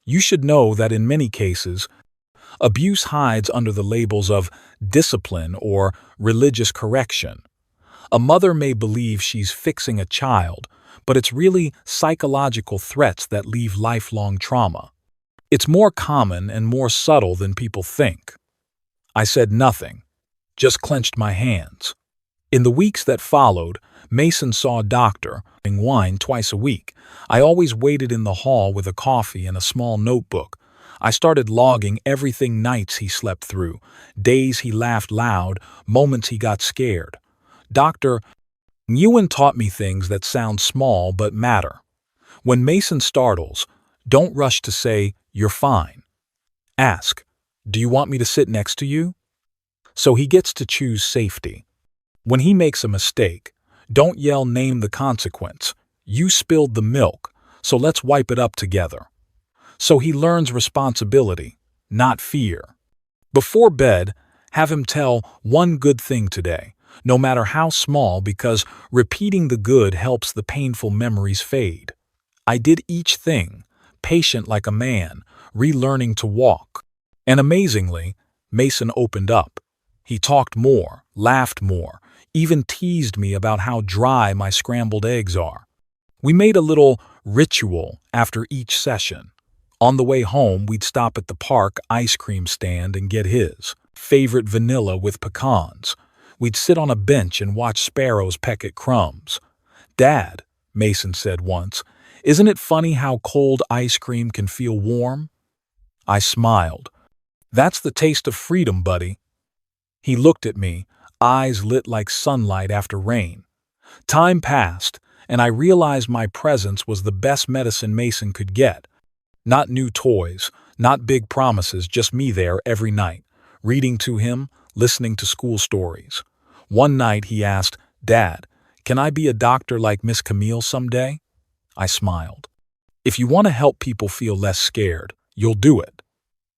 "You should know that in many cases, abuse hides under the labels of discipline or religious correction. A mother may believe she's fixing a child, but it's really psychological threats that leave lifelong trauma. It's more common and more subtle than people think." I said nothing, just clenched my hands. In the weeks that followed, Mason saw a doctor, drinking wine twice a week. I always waited in the hall with a coffee and a small notebook. I started logging everything: nights he slept through, days he laughed loud, moments he got scared. Dr. Nguyen taught me things that sound small but matter. When Mason startles, don't rush to say, "You're fine." Ask, "Do you want me to sit next to you?" So he gets to choose safety. When he makes a mistake, don't yell, "Name the consequence. You spilled the milk, so let's wipe it up together." So he learns responsibility, not fear. Before bed, have him tell one good thing today, no matter how small, because repeating the good helps the painful memories fade. I did each thing, patient like a man, relearning to walk. And amazingly, Mason opened up. He talked more, laughed more, even teased me about how dry my scrambled eggs are. We made a little ritual after each session. On the way home, we'd stop at the park ice cream stand and get his favorite vanilla with pecans. We'd sit on a bench and watch sparrows peck at crumbs. "Dad," Mason said once, "isn't it funny how cold ice cream can feel warm?" I smiled. "That's the taste of freedom, buddy." He looked at me, eyes lit like sunlight after rain. Time passed, and I realized my presence was the best medicine Mason could get. Not new toys, not big promises, just me there every night, reading to him, listening to school stories. One night he asked, "Dad, can I be a doctor like Miss Camille someday?" I smiled. "If you want to help people feel less scared, you'll do it."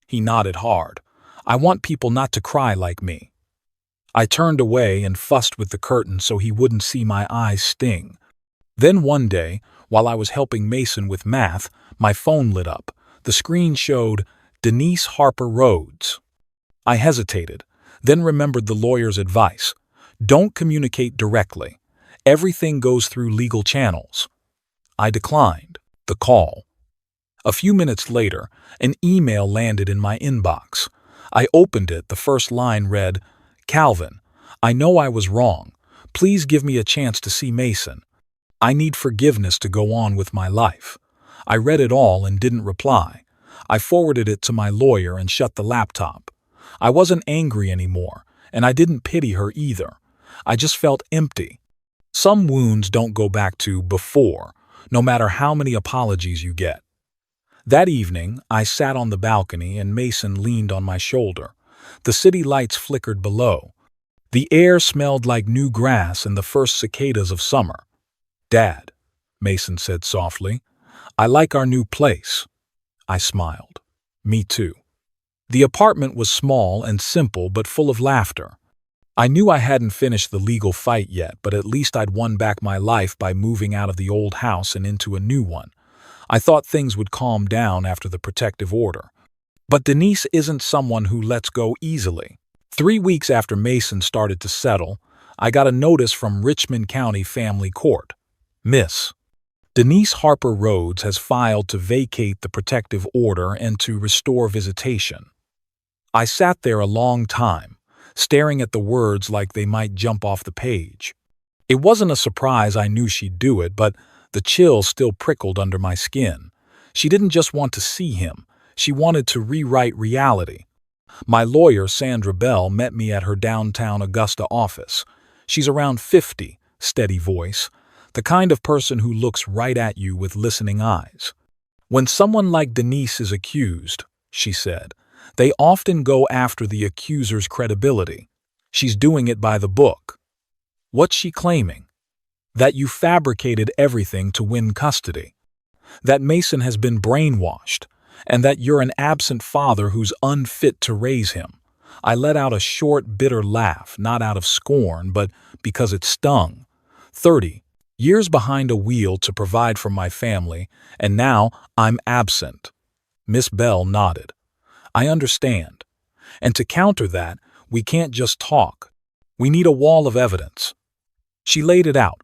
He nodded hard. "I want people not to cry like me." I turned away and fussed with the curtain so he wouldn't see my eyes sting. Then one day, while I was helping Mason with math, my phone lit up. The screen showed Denise Harper Rhodes. I hesitated, then remembered the lawyer's advice. Don't communicate directly. Everything goes through legal channels. I declined the call. A few minutes later, an email landed in my inbox. I opened it. The first line read, "Calvin, I know I was wrong. Please give me a chance to see Mason. I need forgiveness to go on with my life." I read it all and didn't reply. I forwarded it to my lawyer and shut the laptop. I wasn't angry anymore, and I didn't pity her either. I just felt empty. Some wounds don't go back to before, no matter how many apologies you get. That evening, I sat on the balcony and Mason leaned on my shoulder. The city lights flickered below. The air smelled like new grass and the first cicadas of summer. "Dad," Mason said softly, "I like our new place." I smiled. Me too. The apartment was small and simple but full of laughter. I knew I hadn't finished the legal fight yet, but at least I'd won back my life by moving out of the old house and into a new one. I thought things would calm down after the protective order. But Denise isn't someone who lets go easily. 3 weeks after Mason started to settle, I got a notice from Richmond County Family Court. "Miss Denise Harper Rhodes has filed to vacate the protective order and to restore visitation." I sat there a long time, staring at the words like they might jump off the page. It wasn't a surprise I knew she'd do it, but the chill still prickled under my skin. She didn't just want to see him, she wanted to rewrite reality. My lawyer, Sandra Bell, met me at her downtown Augusta office. She's around 50, steady voice, the kind of person who looks right at you with listening eyes. "When someone like Denise is accused," she said, "they often go after the accuser's credibility. She's doing it by the book." "What's she claiming?" "That you fabricated everything to win custody. That Mason has been brainwashed, and that you're an absent father who's unfit to raise him." I let out a short, bitter laugh, not out of scorn, but because it stung. 30 years behind a wheel to provide for my family, and now I'm absent. Miss Bell nodded. "I understand. And to counter that, we can't just talk. We need a wall of evidence." She laid it out.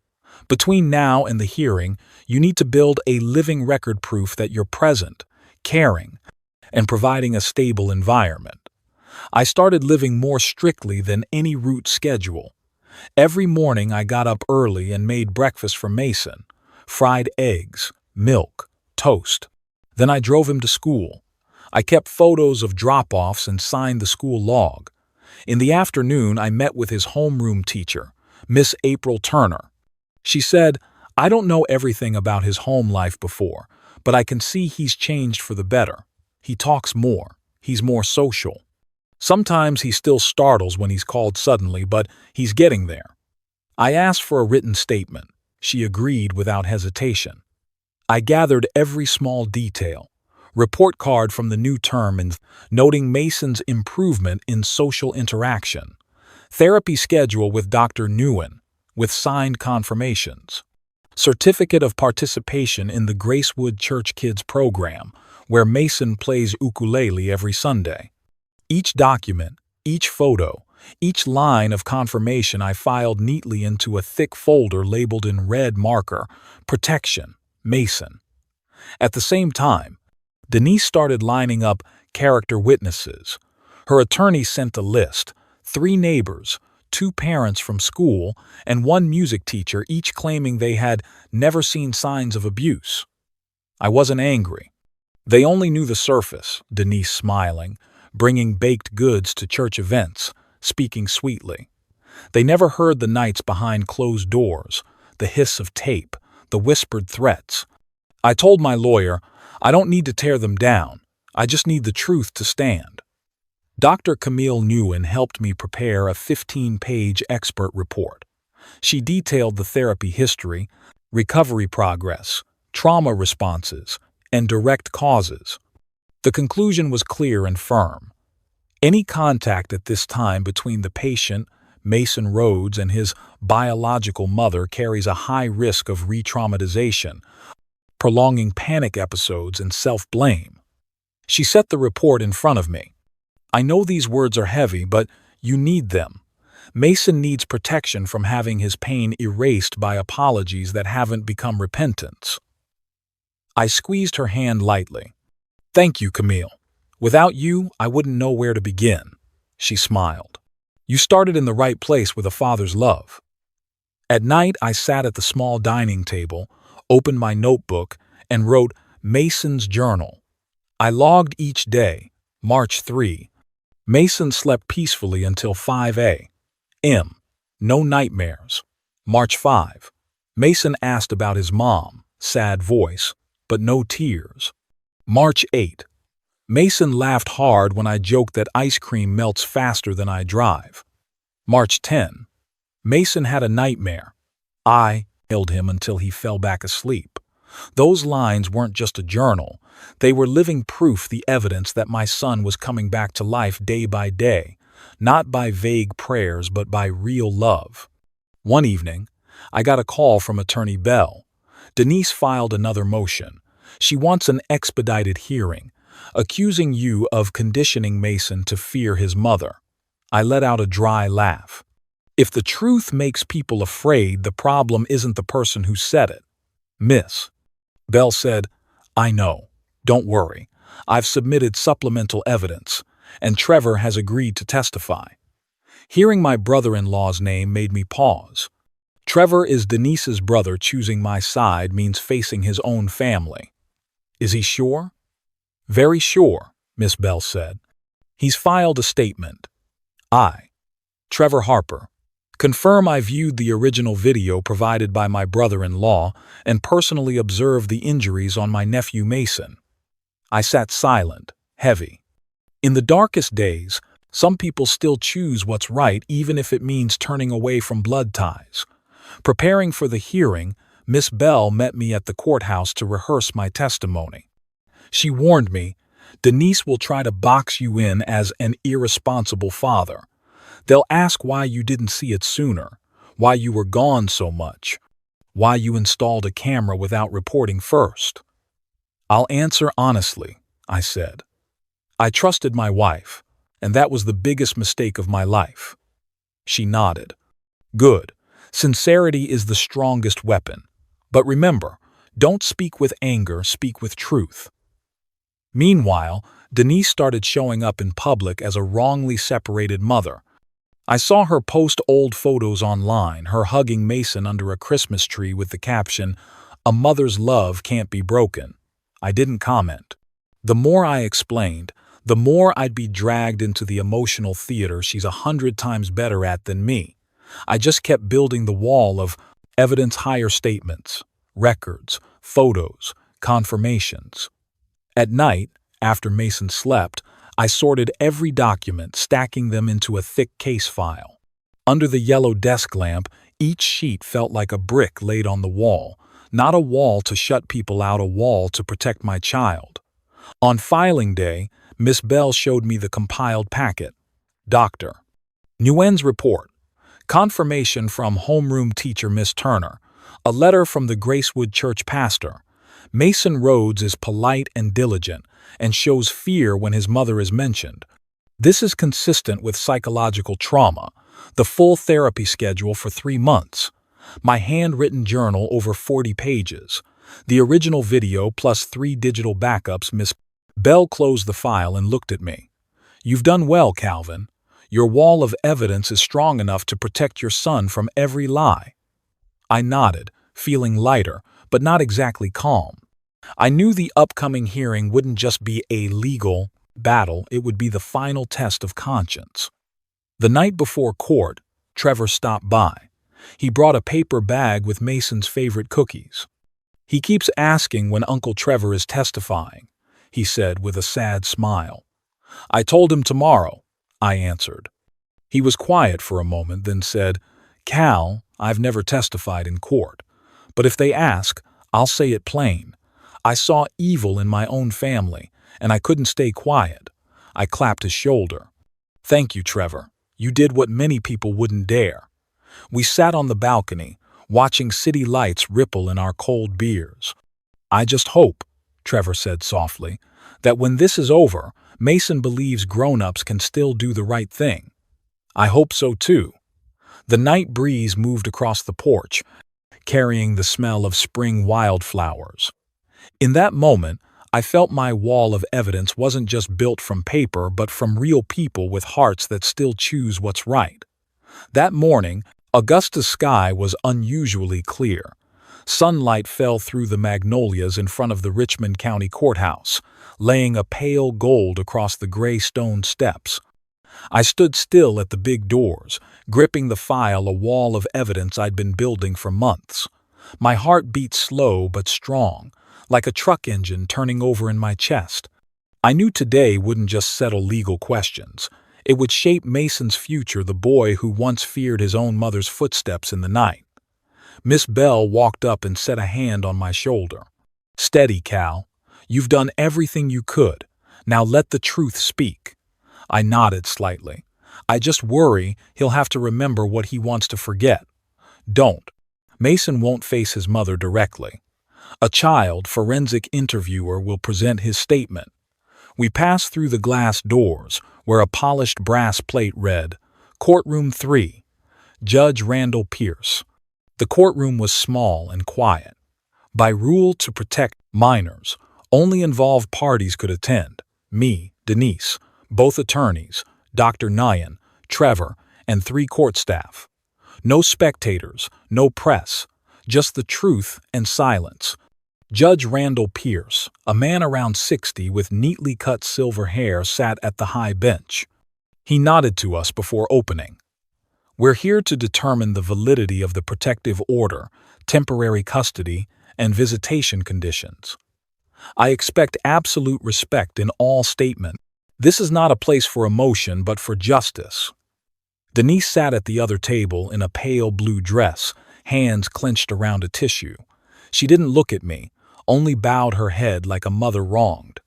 "Between now and the hearing, you need to build a living record proof that you're present, caring, and providing a stable environment." I started living more strictly than any route schedule. Every morning I got up early and made breakfast for Mason. Fried eggs, milk, toast. Then I drove him to school. I kept photos of drop-offs and signed the school log. In the afternoon, I met with his homeroom teacher, Miss April Turner. She said, "I don't know everything about his home life before, but I can see he's changed for the better. He talks more. He's more social. Sometimes he still startles when he's called suddenly, but he's getting there." I asked for a written statement. She agreed without hesitation. I gathered every small detail. Report card from the new term and noting Mason's improvement in social interaction. Therapy schedule with Dr. Nguyen, with signed confirmations. Certificate of participation in the Gracewood Church Kids program, where Mason plays ukulele every Sunday. Each document, each photo, each line of confirmation I filed neatly into a thick folder labeled in red marker, Protection, Mason. At the same time, Denise started lining up character witnesses. Her attorney sent a list: 3 neighbors, 2 parents from school, and 1 music teacher, each claiming they had never seen signs of abuse. I wasn't angry. They only knew the surface, Denise smiling, bringing baked goods to church events, speaking sweetly. They never heard the nights behind closed doors, the hiss of tape, the whispered threats. I told my lawyer, I don't need to tear them down, I just need the truth to stand. Dr. Camille Nguyen helped me prepare a 15-page expert report. She detailed the therapy history, recovery progress, trauma responses, and direct causes. The conclusion was clear and firm. Any contact at this time between the patient, Mason Rhodes, and his biological mother carries a high risk of re-traumatization, prolonging panic episodes and self-blame. She set the report in front of me. I know these words are heavy, but you need them. Mason needs protection from having his pain erased by apologies that haven't become repentance. I squeezed her hand lightly. Thank you, Camille. Without you, I wouldn't know where to begin. She smiled. You started in the right place with a father's love. At night, I sat at the small dining table, opened my notebook, and wrote Mason's journal. I logged each day. March 3. Mason slept peacefully until 5 a.m. No nightmares. March 5. Mason asked about his mom, sad voice, but no tears. March 8. Mason laughed hard when I joked that ice cream melts faster than I drive. March 10. Mason had a nightmare. I held him until he fell back asleep. Those lines weren't just a journal. They were living proof, the evidence that my son was coming back to life day by day, not by vague prayers but by real love. One evening, I got a call from Attorney Bell. Denise filed another motion. She wants an expedited hearing, accusing you of conditioning Mason to fear his mother. I let out a dry laugh. If the truth makes people afraid, the problem isn't the person who said it. Miss Bell said, I know. Don't worry. I've submitted supplemental evidence, and Trevor has agreed to testify. Hearing my brother-in-law's name made me pause. Trevor is Denise's brother. Choosing my side means facing his own family. Is he sure? Very sure, Miss Bell said. He's filed a statement. I, Trevor Harper, confirm I viewed the original video provided by my brother-in-law and personally observed the injuries on my nephew Mason. I sat silent, heavy. In the darkest days, some people still choose what's right even if it means turning away from blood ties. Preparing for the hearing, Miss Bell met me at the courthouse to rehearse my testimony. She warned me, Denise will try to box you in as an irresponsible father. They'll ask why you didn't see it sooner, why you were gone so much, why you installed a camera without reporting first. I'll answer honestly, I said. I trusted my wife, and that was the biggest mistake of my life. She nodded. Good. Sincerity is the strongest weapon. But remember, don't speak with anger, speak with truth. Meanwhile, Denise started showing up in public as a wrongly separated mother. I saw her post old photos online, her hugging Mason under a Christmas tree with the caption, "A mother's love can't be broken." I didn't comment. The more I explained, the more I'd be dragged into the emotional theater she's 100 times better at than me. I just kept building the wall of evidence, higher statements, records, photos, confirmations. At night, after Mason slept, I sorted every document, stacking them into a thick case file. Under the yellow desk lamp, each sheet felt like a brick laid on the wall, not a wall to shut people out, a wall to protect my child. On filing day, Miss Bell showed me the compiled packet. Doctor. Nguyen's report. Confirmation from homeroom teacher Miss Turner. A letter from the Gracewood Church pastor. Mason Rhodes is polite and diligent and shows fear when his mother is mentioned. This is consistent with psychological trauma. The full therapy schedule for 3 months. My handwritten journal over 40 pages. The original video plus 3 digital backups. Miss Bell closed the file and looked at me. You've done well, Calvin. Your wall of evidence is strong enough to protect your son from every lie. I nodded, feeling lighter, but not exactly calm. I knew the upcoming hearing wouldn't just be a legal battle, it would be the final test of conscience. The night before court, Trevor stopped by. He brought a paper bag with Mason's favorite cookies. He keeps asking when Uncle Trevor is testifying, he said with a sad smile. I told him tomorrow, I answered. He was quiet for a moment, then said, Cal, I've never testified in court, but if they ask, I'll say it plain. I saw evil in my own family, and I couldn't stay quiet. I clapped his shoulder. Thank you, Trevor. You did what many people wouldn't dare. We sat on the balcony, watching city lights ripple in our cold beers. I just hope, Trevor said softly, that when this is over, Mason believes grown-ups can still do the right thing. I hope so too. The night breeze moved across the porch, carrying the smell of spring wildflowers. In that moment, I felt my wall of evidence wasn't just built from paper but from real people with hearts that still choose what's right. That morning, Augusta's sky was unusually clear. Sunlight fell through the magnolias in front of the Richmond County Courthouse, laying a pale gold across the gray stone steps. I stood still at the big doors, gripping the file, a wall of evidence I'd been building for months. My heart beat slow but strong, like a truck engine turning over in my chest. I knew today wouldn't just settle legal questions. It would shape Mason's future, the boy who once feared his own mother's footsteps in the night. Miss Bell walked up and set a hand on my shoulder. Steady, Cal. You've done everything you could. Now let the truth speak. I nodded slightly. I just worry he'll have to remember what he wants to forget. Don't. Mason won't face his mother directly. A child forensic interviewer will present his statement. We passed through the glass doors, where a polished brass plate read, Courtroom 3, Judge Randall Pierce. The courtroom was small and quiet. By rule to protect minors, only involved parties could attend. Me, Denise, both attorneys, Dr. Nguyen, Trevor, and 3 court staff. No spectators, no press, just the truth and silence. Judge Randall Pierce, a man around 60 with neatly cut silver hair, sat at the high bench. He nodded to us before opening. We're here to determine the validity of the protective order, temporary custody, and visitation conditions. I expect absolute respect in all statement. This is not a place for emotion but for justice. Denise sat at the other table in a pale blue dress, hands clenched around a tissue. She didn't look at me, only bowed her head like a mother wronged.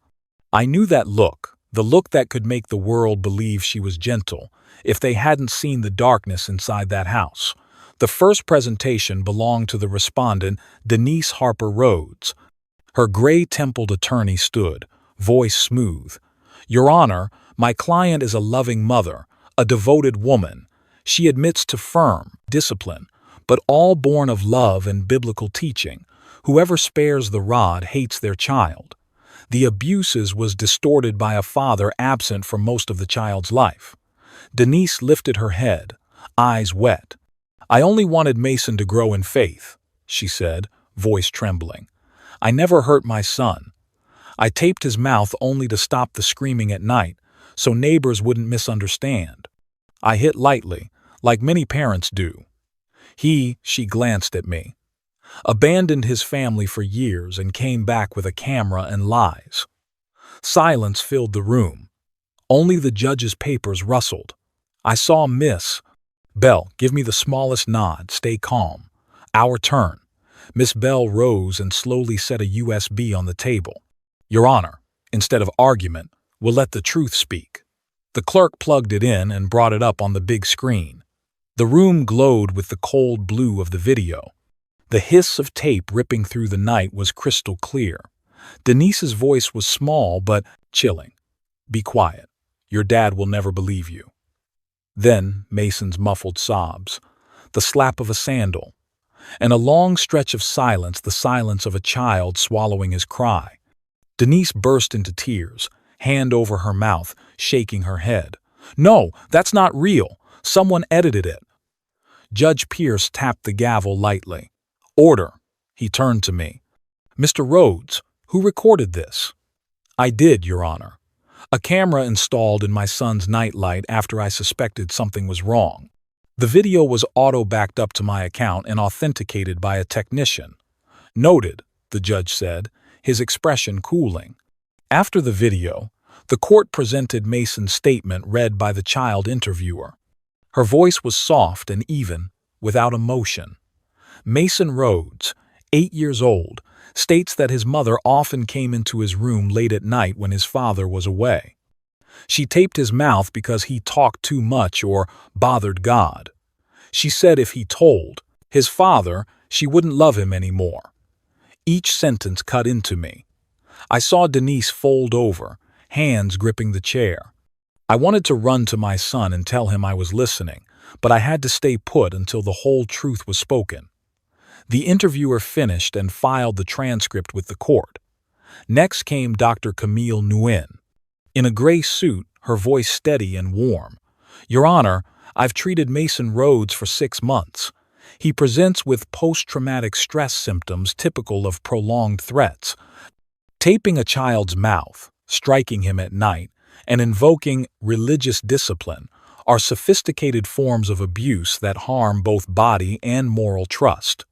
I knew that look, the look that could make the world believe she was gentle, if they hadn't seen the darkness inside that house. The first presentation belonged to the respondent, Denise Harper Rhodes. Her gray-templed attorney stood, voice smooth. Your Honor, my client is a loving mother, a devoted woman. She admits to firm discipline, but all born of love and biblical teaching. Whoever spares the rod hates their child. The abuses was distorted by a father absent for most of the child's life. Denise lifted her head, eyes wet. I only wanted Mason to grow in faith, she said, voice trembling. I never hurt my son. I taped his mouth only to stop the screaming at night, so neighbors wouldn't misunderstand. I hit lightly, like many parents do. She glanced at me, abandoned his family for years and came back with a camera and lies. Silence filled the room. Only the judge's papers rustled. I saw Miss Bell give me the smallest nod, stay calm. Our turn. Miss Bell rose and slowly set a USB on the table. Your Honor, instead of argument, we'll let the truth speak. The clerk plugged it in and brought it up on the big screen. The room glowed with the cold blue of the video. The hiss of tape ripping through the night was crystal clear. Denise's voice was small but chilling. "Be quiet. Your dad will never believe you." Then Mason's muffled sobs, the slap of a sandal, and a long stretch of silence, the silence of a child swallowing his cry. Denise burst into tears, hand over her mouth, shaking her head. "No, that's not real. Someone edited it." Judge Pierce tapped the gavel lightly. "Order." He turned to me. "Mr. Rhodes, who recorded this?" "I did, Your Honor. A camera installed in my son's nightlight after I suspected something was wrong. The video was auto-backed up to my account and authenticated by a technician." "Noted," the judge said, his expression cooling. After the video, the court presented Mason's statement read by the child interviewer. Her voice was soft and even, without emotion. Mason Rhodes, 8 years old, states that his mother often came into his room late at night when his father was away. She taped his mouth because he talked too much or bothered God. She said if he told his father, she wouldn't love him anymore. Each sentence cut into me. I saw Denise fold over, hands gripping the chair. I wanted to run to my son and tell him I was listening, but I had to stay put until the whole truth was spoken. The interviewer finished and filed the transcript with the court. Next came Dr. Camille Nguyen. In a gray suit, her voice steady and warm. "Your Honor, I've treated Mason Rhodes for 6 months. He presents with post-traumatic stress symptoms typical of prolonged threats. Taping a child's mouth, striking him at night, and invoking religious discipline are sophisticated forms of abuse that harm both body and moral trust.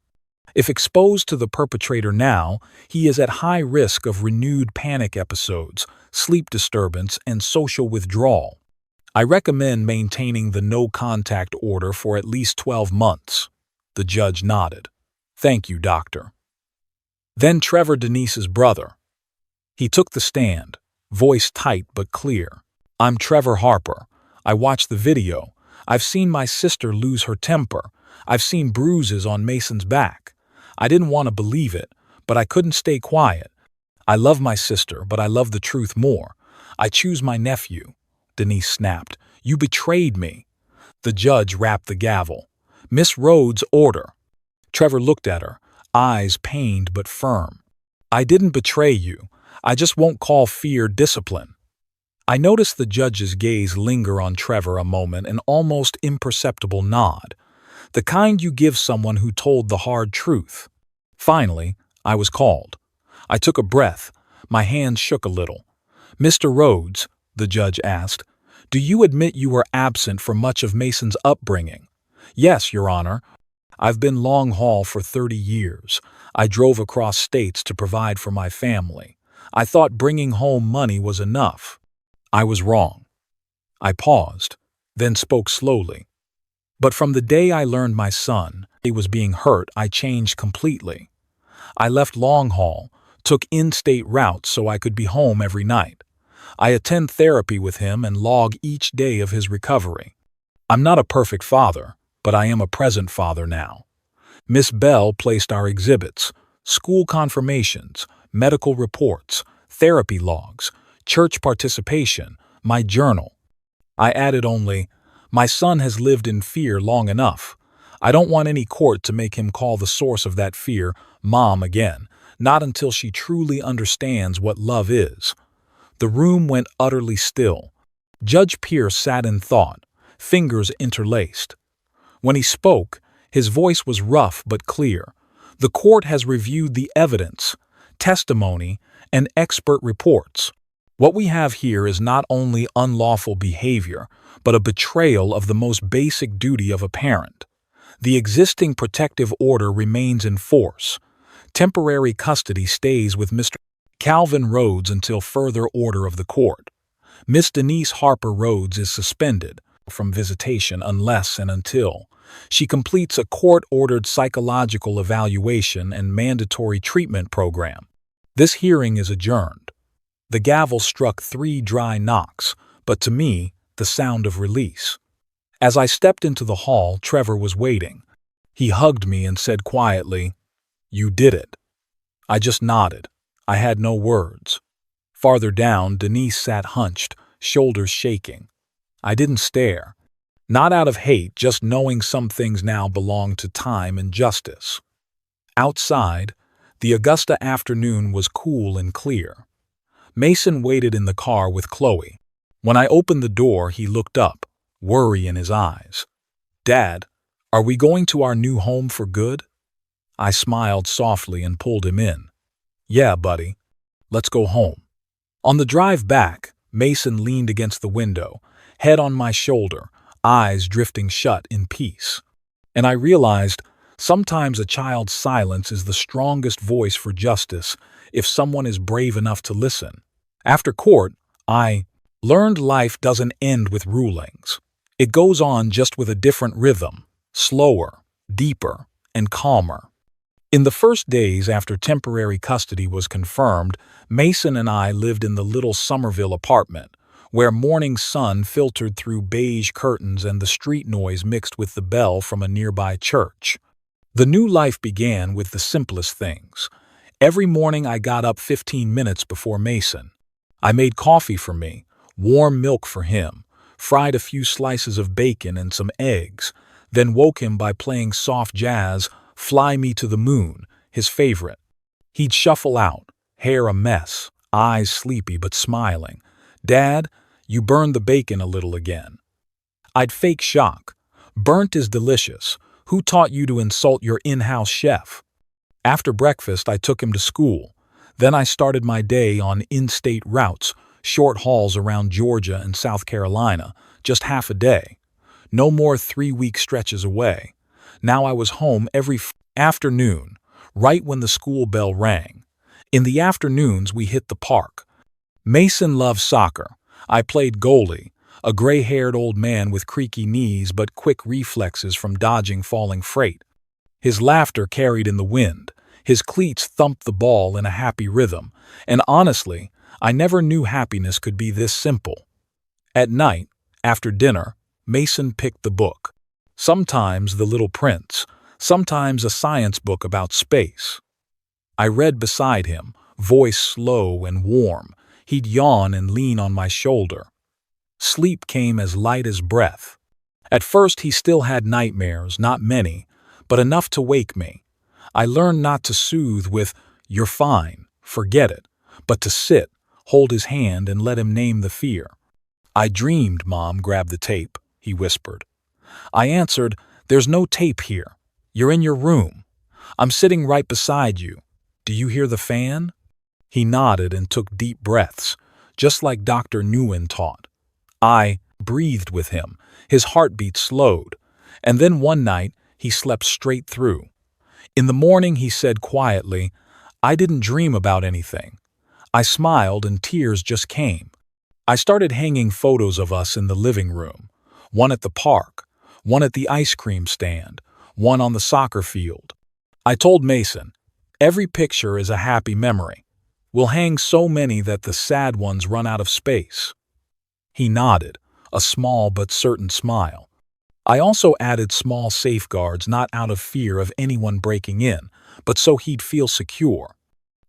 If exposed to the perpetrator now, he is at high risk of renewed panic episodes, sleep disturbance, and social withdrawal. I recommend maintaining the no-contact order for at least 12 months. The judge nodded. "Thank you, doctor." Then Trevor, Denise's brother. He took the stand, voice tight but clear. "I'm Trevor Harper. I watched the video. I've seen my sister lose her temper. I've seen bruises on Mason's back. I didn't want to believe it, but I couldn't stay quiet. I love my sister, but I love the truth more. I choose my nephew." Denise snapped. "You betrayed me." The judge rapped the gavel. "Miss Rhodes, order." Trevor looked at her, eyes pained but firm. "I didn't betray you. I just won't call fear discipline." I noticed the judge's gaze linger on Trevor a moment, an almost imperceptible nod. The kind you give someone who told the hard truth. Finally, I was called. I took a breath. My hands shook a little. "Mr. Rhodes," the judge asked, "do you admit you were absent for much of Mason's upbringing?" "Yes, Your Honor. I've been long haul for 30 years. I drove across states to provide for my family. I thought bringing home money was enough. I was wrong." I paused, then spoke slowly. "But from the day I learned my son was being hurt, I changed completely. I left long haul, took in-state routes so I could be home every night. I attend therapy with him and log each day of his recovery. I'm not a perfect father, but I am a present father now. Miss Bell placed our exhibits, school confirmations, medical reports, therapy logs, church participation, my journal. I added only, my son has lived in fear long enough. I don't want any court to make him call the source of that fear Mom again, not until she truly understands what love is." The room went utterly still. Judge Pierce sat in thought, fingers interlaced. When he spoke, his voice was rough but clear. "The court has reviewed the evidence, testimony, and expert reports. What we have here is not only unlawful behavior, but a betrayal of the most basic duty of a parent. The existing protective order remains in force. Temporary custody stays with Mr. Calvin Rhodes until further order of the court. Miss Denise Harper Rhodes is suspended from visitation unless and until she completes a court-ordered psychological evaluation and mandatory treatment program. This hearing is adjourned." The gavel struck 3 dry knocks, but to me, the sound of release. As I stepped into the hall, Trevor was waiting. He hugged me and said quietly, "You did it." I just nodded. I had no words. Farther down, Denise sat hunched, shoulders shaking. I didn't stare. Not out of hate, just knowing some things now belonged to time and justice. Outside, the Augusta afternoon was cool and clear. Mason waited in the car with Chloe. When I opened the door, he looked up, worry in his eyes. "Dad, are we going to our new home for good?" I smiled softly and pulled him in. "Yeah, buddy. Let's go home." On the drive back, Mason leaned against the window, head on my shoulder, eyes drifting shut in peace. And I realized sometimes a child's silence is the strongest voice for justice if someone is brave enough to listen. After court, I learned life doesn't end with rulings. It goes on, just with a different rhythm, slower, deeper, and calmer. In the first days after temporary custody was confirmed, Mason and I lived in the little Somerville apartment, where morning sun filtered through beige curtains and the street noise mixed with the bell from a nearby church. The new life began with the simplest things. Every morning I got up 15 minutes before Mason. I made coffee for me, warm milk for him, fried a few slices of bacon and some eggs, then woke him by playing soft jazz, "Fly Me to the Moon," his favorite. He'd shuffle out, hair a mess, eyes sleepy but smiling. "Dad, you burned the bacon a little again." I'd fake shock. "Burnt is delicious. Who taught you to insult your in-house chef?" After breakfast, I took him to school. Then I started my day on in-state routes, short hauls around Georgia and South Carolina, just half a day. No more 3-week stretches away. Now I was home every afternoon, right when the school bell rang. In the afternoons, we hit the park. Mason loved soccer. I played goalie, a gray-haired old man with creaky knees but quick reflexes from dodging falling freight. His laughter carried in the wind. His cleats thumped the ball in a happy rhythm. And honestly, I never knew happiness could be this simple. At night, after dinner, Mason picked the book. Sometimes The Little Prince, sometimes a science book about space. I read beside him, voice slow and warm. He'd yawn and lean on my shoulder. Sleep came as light as breath. At first he still had nightmares, not many, but enough to wake me. I learned not to soothe with, "You're fine, forget it," but to sit, hold his hand and let him name the fear. "I dreamed, Mom, grab the tape," he whispered. I answered, "There's no tape here. You're in your room. I'm sitting right beside you. Do you hear the fan?" He nodded and took deep breaths, just like Dr. Nguyen taught. I breathed with him. His heartbeat slowed. And then one night, he slept straight through. In the morning, he said quietly, "I didn't dream about anything." I smiled and tears just came. I started hanging photos of us in the living room. One at the park, one at the ice cream stand, one on the soccer field. I told Mason, "Every picture is a happy memory. We'll hang so many that the sad ones run out of space." He nodded, a small but certain smile. I also added small safeguards, not out of fear of anyone breaking in, but so he'd feel secure.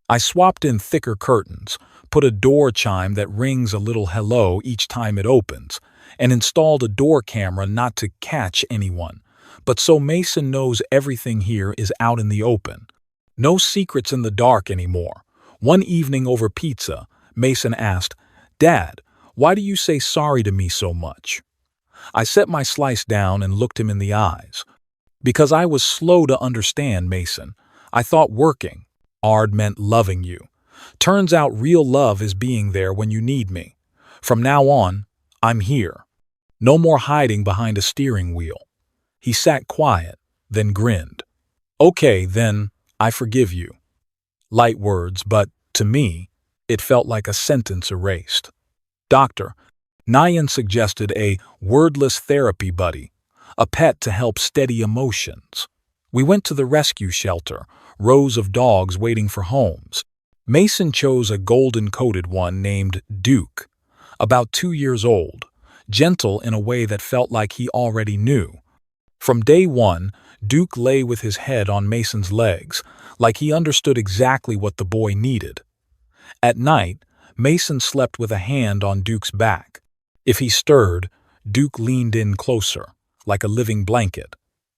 I swapped in thicker curtains, put a door chime that rings a little hello each time it opens, and installed a door camera not to catch anyone, but so Mason knows everything here is out in the open. No secrets in the dark anymore. One evening over pizza, Mason asked, "Dad, why do you say sorry to me so much?" I set my slice down and looked him in the eyes. "Because I was slow to understand, Mason. I thought working hard meant loving you. Turns out real love is being there when you need me. From now on, I'm here. No more hiding behind a steering wheel." He sat quiet, then grinned. "Okay, then, I forgive you." Light words, but, to me, it felt like a sentence erased. Dr. Nguyen suggested a wordless therapy buddy, a pet to help steady emotions. We went to the rescue shelter, rows of dogs waiting for homes. Mason chose a golden-coated one named Duke, about 2 years old. gentle in a way that felt like he already knew. From day one, Duke lay with his head on Mason's legs, like he understood exactly what the boy needed. At night, Mason slept with a hand on Duke's back. If he stirred, Duke leaned in closer, like a living blanket.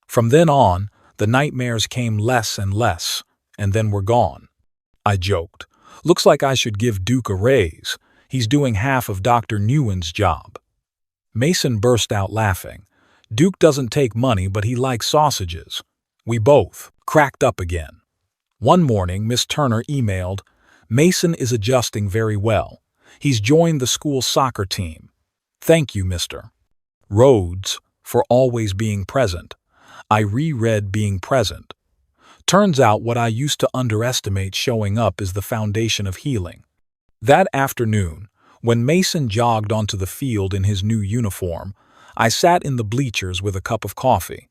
From then on, the nightmares came less and less, and then were gone. I joked. Looks like I should give Duke a raise. He's doing half of Dr. Nguyen's job. Mason burst out laughing. Duke doesn't take money, but he likes sausages. We both cracked up again. One morning, Miss Turner emailed, "Mason is adjusting very well. He's joined the school soccer team. Thank you, Mr. Rhodes, for always being present." I reread being present. Turns out what I used to underestimate showing up is the foundation of healing. That afternoon, when Mason jogged onto the field in his new uniform, I sat in the bleachers with a cup of coffee.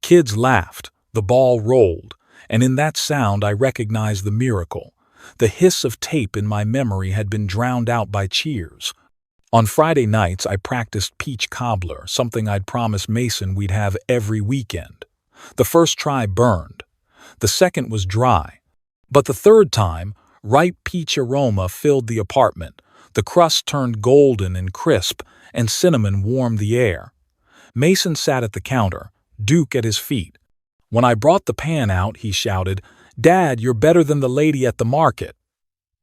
Kids laughed, the ball rolled, and in that sound I recognized the miracle. The hiss of tape in my memory had been drowned out by cheers. On Friday nights, I practiced peach cobbler, something I'd promised Mason we'd have every weekend. The first try burned. The second was dry. But the third time, ripe peach aroma filled the apartment. The crust turned golden and crisp, and cinnamon warmed the air. Mason sat at the counter, Duke at his feet. When I brought the pan out, he shouted, "Dad, you're better than the lady at the market."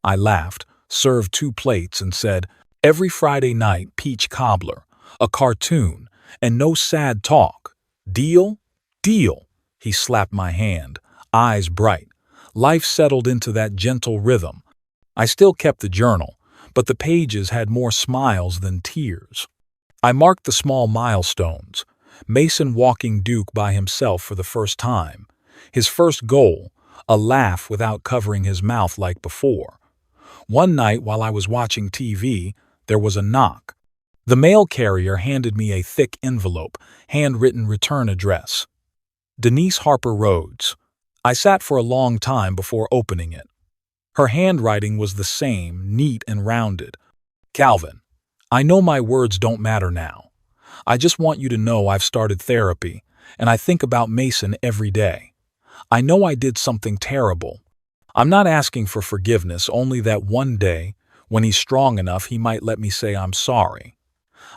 I laughed, served 2 plates, and said, "Every Friday night, peach cobbler, a cartoon, and no sad talk. Deal?" "Deal." He slapped my hand, eyes bright. Life settled into that gentle rhythm. I still kept the journal, but the pages had more smiles than tears. I marked the small milestones. Mason walking Duke by himself for the first time. His first goal, a laugh without covering his mouth like before. One night while I was watching TV, there was a knock. The mail carrier handed me a thick envelope, handwritten return address. Denise Harper Rhodes. I sat for a long time before opening it. Her handwriting was the same, neat and rounded. "Calvin, I know my words don't matter now. I just want you to know I've started therapy, and I think about Mason every day. I know I did something terrible. I'm not asking for forgiveness, only that one day, when he's strong enough, he might let me say I'm sorry."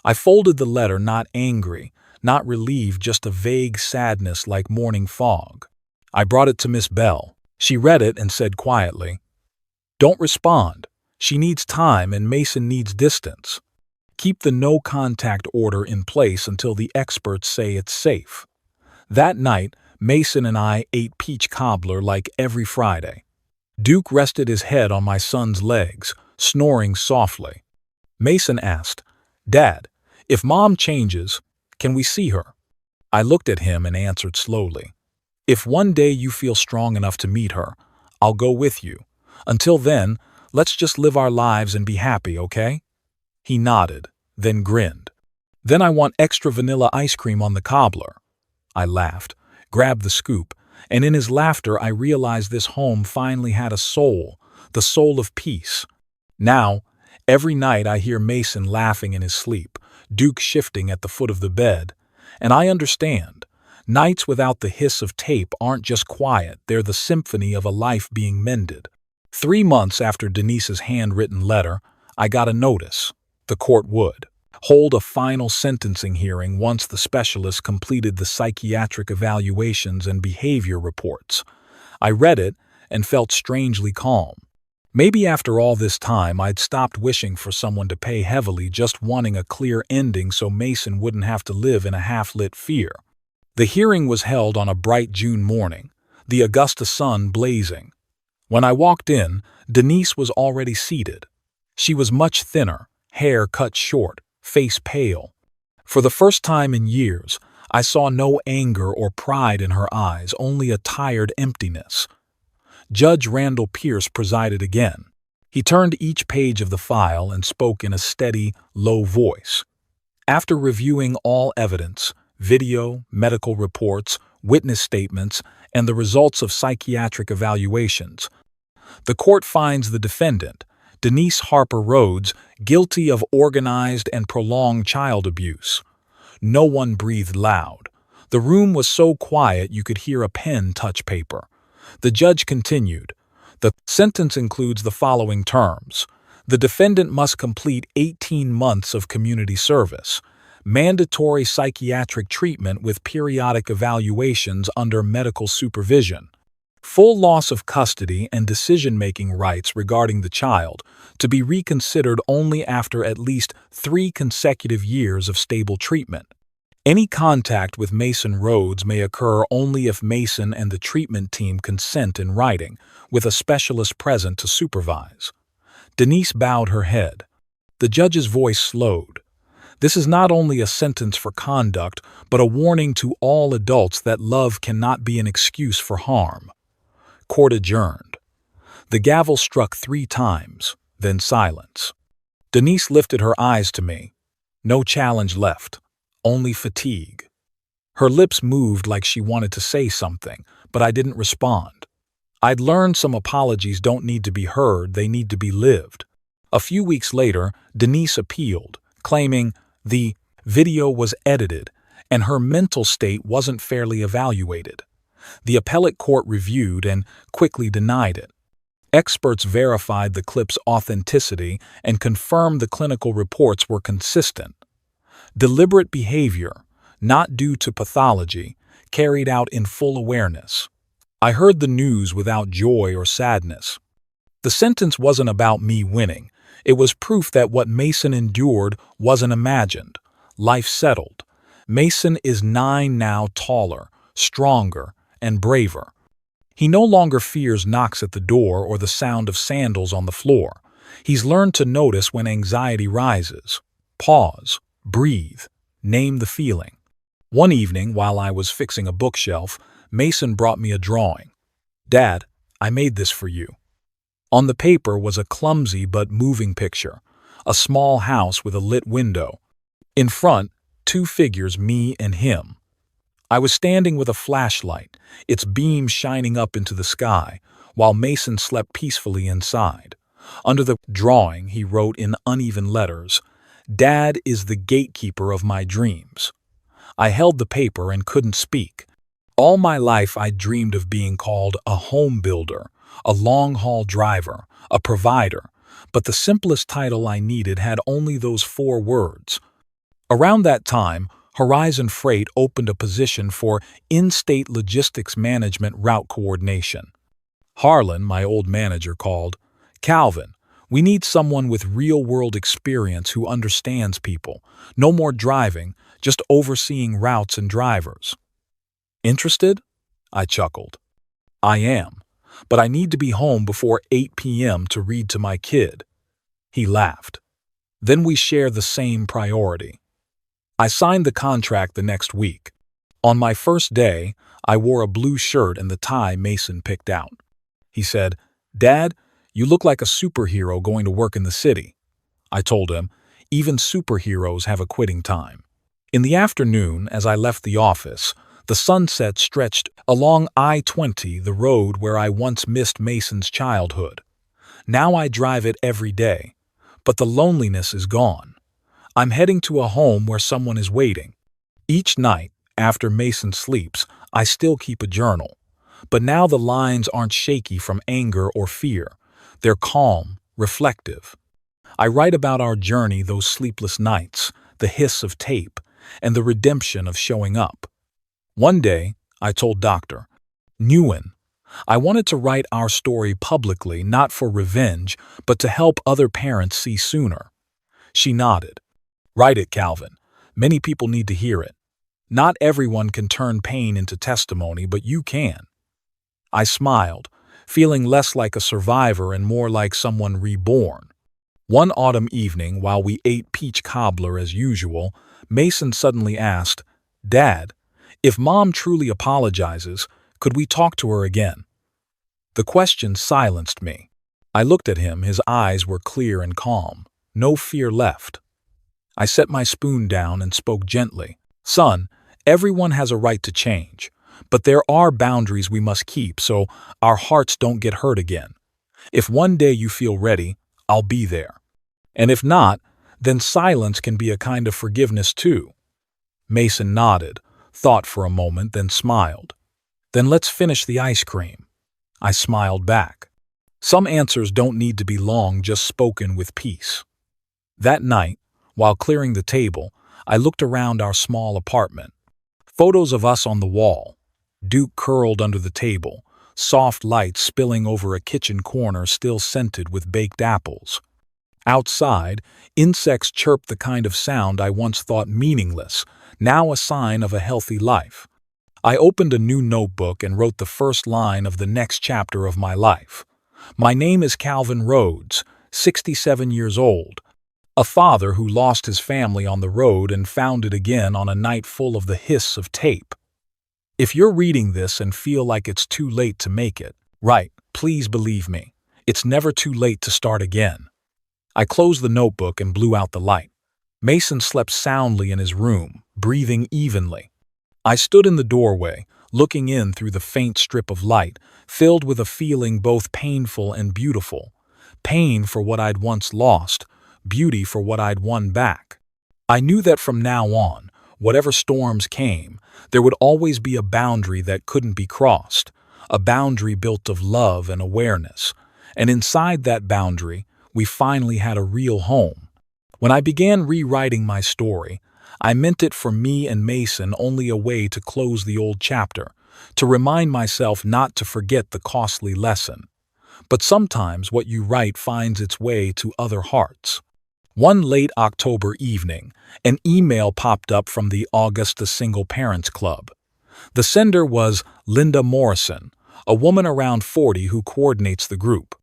I folded the letter, not angry, not relieved, just a vague sadness like morning fog. I brought it to Miss Bell. She read it and said quietly, "Don't respond. She needs time and Mason needs distance. Keep the no-contact order in place until the experts say it's safe." That night, Mason and I ate peach cobbler like every Friday. Duke rested his head on my son's legs, snoring softly. Mason asked, "Dad, if Mom changes, can we see her?" I looked at him and answered slowly, "If one day you feel strong enough to meet her, I'll go with you. Until then, let's just live our lives and be happy, okay?" He nodded, then grinned. "Then I want extra vanilla ice cream on the cobbler." I laughed, grabbed the scoop, and in his laughter I realized this home finally had a soul, the soul of peace. Now, every night I hear Mason laughing in his sleep, Duke shifting at the foot of the bed, and I understand. Nights without the hiss of tape aren't just quiet, they're the symphony of a life being mended. 3 months after Denise's handwritten letter, I got a notice. The court would hold a final sentencing hearing once the specialist completed the psychiatric evaluations and behavior reports. I read it and felt strangely calm. Maybe after all this time I'd stopped wishing for someone to pay heavily, just wanting a clear ending so Mason wouldn't have to live in a half-lit fear. The hearing was held on a bright June morning, the Augusta sun blazing. When I walked in, Denise was already seated. She was much thinner, hair cut short, face pale. For the first time in years, I saw no anger or pride in her eyes, only a tired emptiness. Judge Randall Pierce presided again. He turned each page of the file and spoke in a steady, low voice. After reviewing all evidence, video, medical reports, witness statements, and the results of psychiatric evaluations, the court finds the defendant, Denise Harper Rhodes, guilty of organized and prolonged child abuse. No one breathed loud. The room was so quiet you could hear a pen touch paper. The judge continued. The sentence includes the following terms. The defendant must complete 18 months of community service, mandatory psychiatric treatment with periodic evaluations under medical supervision, full loss of custody and decision-making rights regarding the child, to be reconsidered only after at least 3 consecutive years of stable treatment. Any contact with Mason Rhodes may occur only if Mason and the treatment team consent in writing, with a specialist present to supervise. Denise bowed her head. The judge's voice slowed. This is not only a sentence for conduct, but a warning to all adults that love cannot be an excuse for harm. Court adjourned. The gavel struck 3 times, then silence. Denise lifted her eyes to me. No challenge left. Only fatigue. Her lips moved like she wanted to say something, but I didn't respond. I'd learned some apologies don't need to be heard, they need to be lived. A few weeks later, Denise appealed, claiming the video was edited and her mental state wasn't fairly evaluated. The appellate court reviewed and quickly denied it. Experts verified the clip's authenticity and confirmed the clinical reports were consistent. Deliberate behavior, not due to pathology, carried out in full awareness. I heard the news without joy or sadness. The sentence wasn't about me winning. It was proof that what Mason endured wasn't imagined. Life settled. Mason is 9 now, taller, stronger, and braver. He no longer fears knocks at the door or the sound of sandals on the floor. He's learned to notice when anxiety rises. Pause. Breathe. Name the feeling. One evening, while I was fixing a bookshelf, Mason brought me a drawing. "Dad, I made this for you." On the paper was a clumsy but moving picture, a small house with a lit window. In front, 2 figures, me and him. I was standing with a flashlight, its beam shining up into the sky, while Mason slept peacefully inside. Under the drawing, he wrote in uneven letters, "Dad is the gatekeeper of my dreams." I held the paper and couldn't speak. All my life I dreamed of being called a home builder, a long-haul driver, a provider, but the simplest title I needed had only those 4 words. Around that time, Horizon Freight opened a position for in-state logistics management route coordination. Harlan, my old manager, called, "Calvin, we need someone with real-world experience who understands people. No more driving, just overseeing routes and drivers." "Interested?" I chuckled. "I am, but I need to be home before 8 p.m. to read to my kid." He laughed. "Then we share the same priority." I signed the contract the next week. On my first day, I wore a blue shirt and the tie Mason picked out. He said, "Dad, you look like a superhero going to work in the city." I told him, "Even superheroes have a quitting time." In the afternoon, as I left the office, the sunset stretched along I-20, the road where I once missed Mason's childhood. Now I drive it every day, but the loneliness is gone. I'm heading to a home where someone is waiting. Each night, after Mason sleeps, I still keep a journal. But now the lines aren't shaky from anger or fear. They're calm, reflective. I write about our journey, those sleepless nights, the hiss of tape, and the redemption of showing up. One day, I told Dr. Nguyen, I wanted to write our story publicly, not for revenge, but to help other parents see sooner. She nodded. "Write it, Calvin. Many people need to hear it. Not everyone can turn pain into testimony, but you can." I smiled, feeling less like a survivor and more like someone reborn. One autumn evening, while we ate peach cobbler as usual, Mason suddenly asked, "Dad, if Mom truly apologizes, could we talk to her again?" The question silenced me. I looked at him, his eyes were clear and calm, no fear left. I set my spoon down and spoke gently. "Son, everyone has a right to change, but there are boundaries we must keep so our hearts don't get hurt again. If one day you feel ready, I'll be there. And if not, then silence can be a kind of forgiveness too. Mason nodded, thought for a moment, then smiled. Then let's finish the ice cream. I smiled back. Some answers don't need to be long, just spoken with peace. That night, while clearing the table, I looked around our small apartment. Photos of us on the wall, Duke curled under the table, soft light spilling over a kitchen corner still scented with baked apples. Outside, insects chirped the kind of sound I once thought meaningless, now a sign of a healthy life. I opened a new notebook and wrote the first line of the next chapter of my life. My name is Calvin Rhodes, 67 years old, a father who lost his family on the road and found it again on a night full of the hiss of tape. If you're reading this and feel like it's too late to make it right, please believe me, it's never too late to start again. I closed the notebook and blew out the light. Mason slept soundly in his room, breathing evenly. I stood in the doorway, looking in through the faint strip of light, filled with a feeling both painful and beautiful. Pain for what I'd once lost, beauty for what I'd won back. I knew that from now on, whatever storms came, there would always be a boundary that couldn't be crossed, a boundary built of love and awareness. And inside that boundary, we finally had a real home. When I began rewriting my story, I meant it for me and Mason only a way to close the old chapter, to remind myself not to forget the costly lesson. But sometimes what you write finds its way to other hearts. One late October evening, an email popped up from the Augusta Single Parents Club. The sender was Linda Morrison, a woman around 40 who coordinates the group.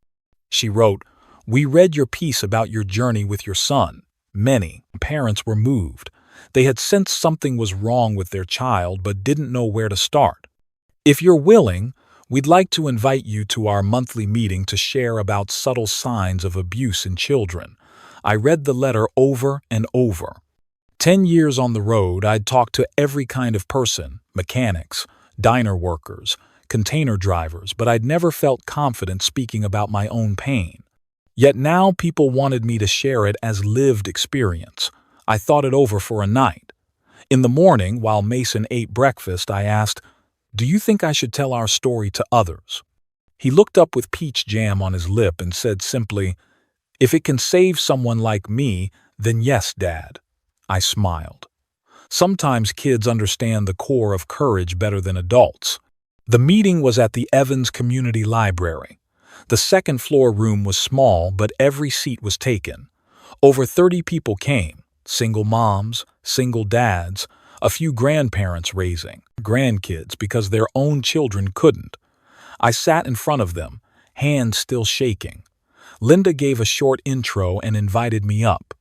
She wrote, "We read your piece about your journey with your son. Many parents were moved. They had sensed something was wrong with their child but didn't know where to start. If you're willing, we'd like to invite you to our monthly meeting to share about subtle signs of abuse in children." I read the letter over and over. 10 years on the road, I'd talked to every kind of person, mechanics, diner workers, container drivers, but I'd never felt confident speaking about my own pain. Yet now people wanted me to share it as lived experience. I thought it over for a night. In the morning, while Mason ate breakfast, I asked, "Do you think I should tell our story to others?" He looked up with peach jam on his lip and said simply, "If it can save someone like me, then yes, Dad." I smiled. Sometimes kids understand the core of courage better than adults. The meeting was at the Evans Community Library. The second-floor room was small, but every seat was taken. Over 30 people came. Single moms, single dads, a few grandparents raising grandkids because their own children couldn't. I sat in front of them, hands still shaking. Linda gave a short intro and invited me up.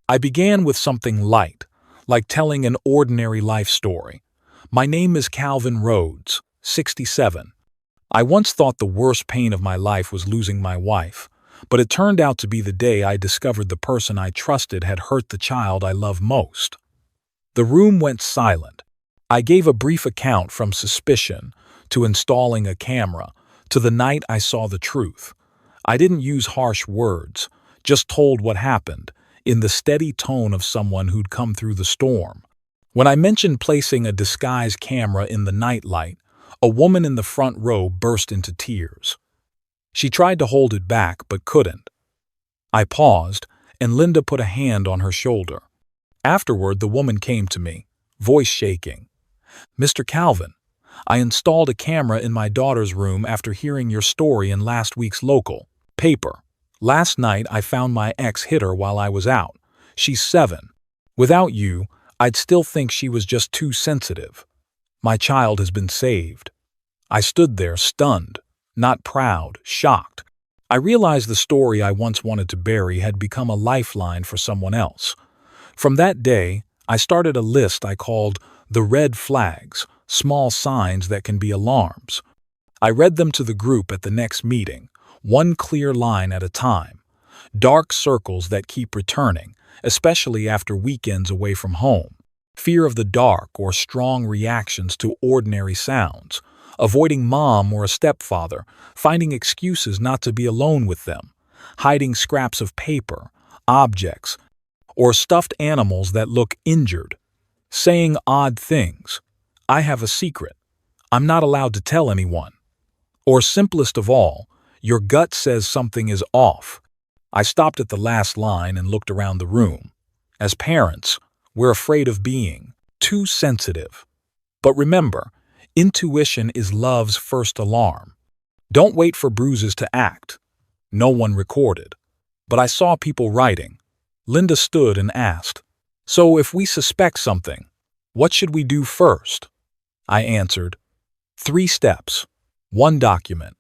I began with something light, like telling an ordinary life story. My name is Calvin Rhodes, 67. I once thought the worst pain of my life was losing my wife, but it turned out to be the day I discovered the person I trusted had hurt the child I love most. The room went silent. I gave a brief account from suspicion to installing a camera to the night I saw the truth. I didn't use harsh words, just told what happened, in the steady tone of someone who'd come through the storm. When I mentioned placing a disguise camera in the nightlight, a woman in the front row burst into tears. She tried to hold it back but couldn't. I paused, and Linda put a hand on her shoulder. Afterward, the woman came to me, voice shaking. "Mr. Calvin, I installed a camera in my daughter's room after hearing your story in last week's local paper. Last night I found my ex hit her while I was out. She's 7. Without you, I'd still think she was just too sensitive. My child has been saved." I stood there stunned, not proud, shocked. I realized the story I once wanted to bury had become a lifeline for someone else. From that day, I started a list I called the red flags, small signs that can be alarms. I read them to the group at the next meeting, one clear line at a time. Dark circles that keep returning, especially after weekends away from home. Fear of the dark or strong reactions to ordinary sounds. Avoiding mom or a stepfather, finding excuses not to be alone with them. hiding scraps of paper, objects, or stuffed animals that look injured, saying odd things. I have a secret. I'm not allowed to tell anyone. Or simplest of all, your gut says something is off. I stopped at the last line and looked around the room. As parents, we're afraid of being too sensitive. But remember, intuition is love's first alarm. Don't wait for bruises to act. No one recorded. But I saw people writing. Linda stood and asked, "So if we suspect something, what should we do first?" I answered, 3 steps. 1 document.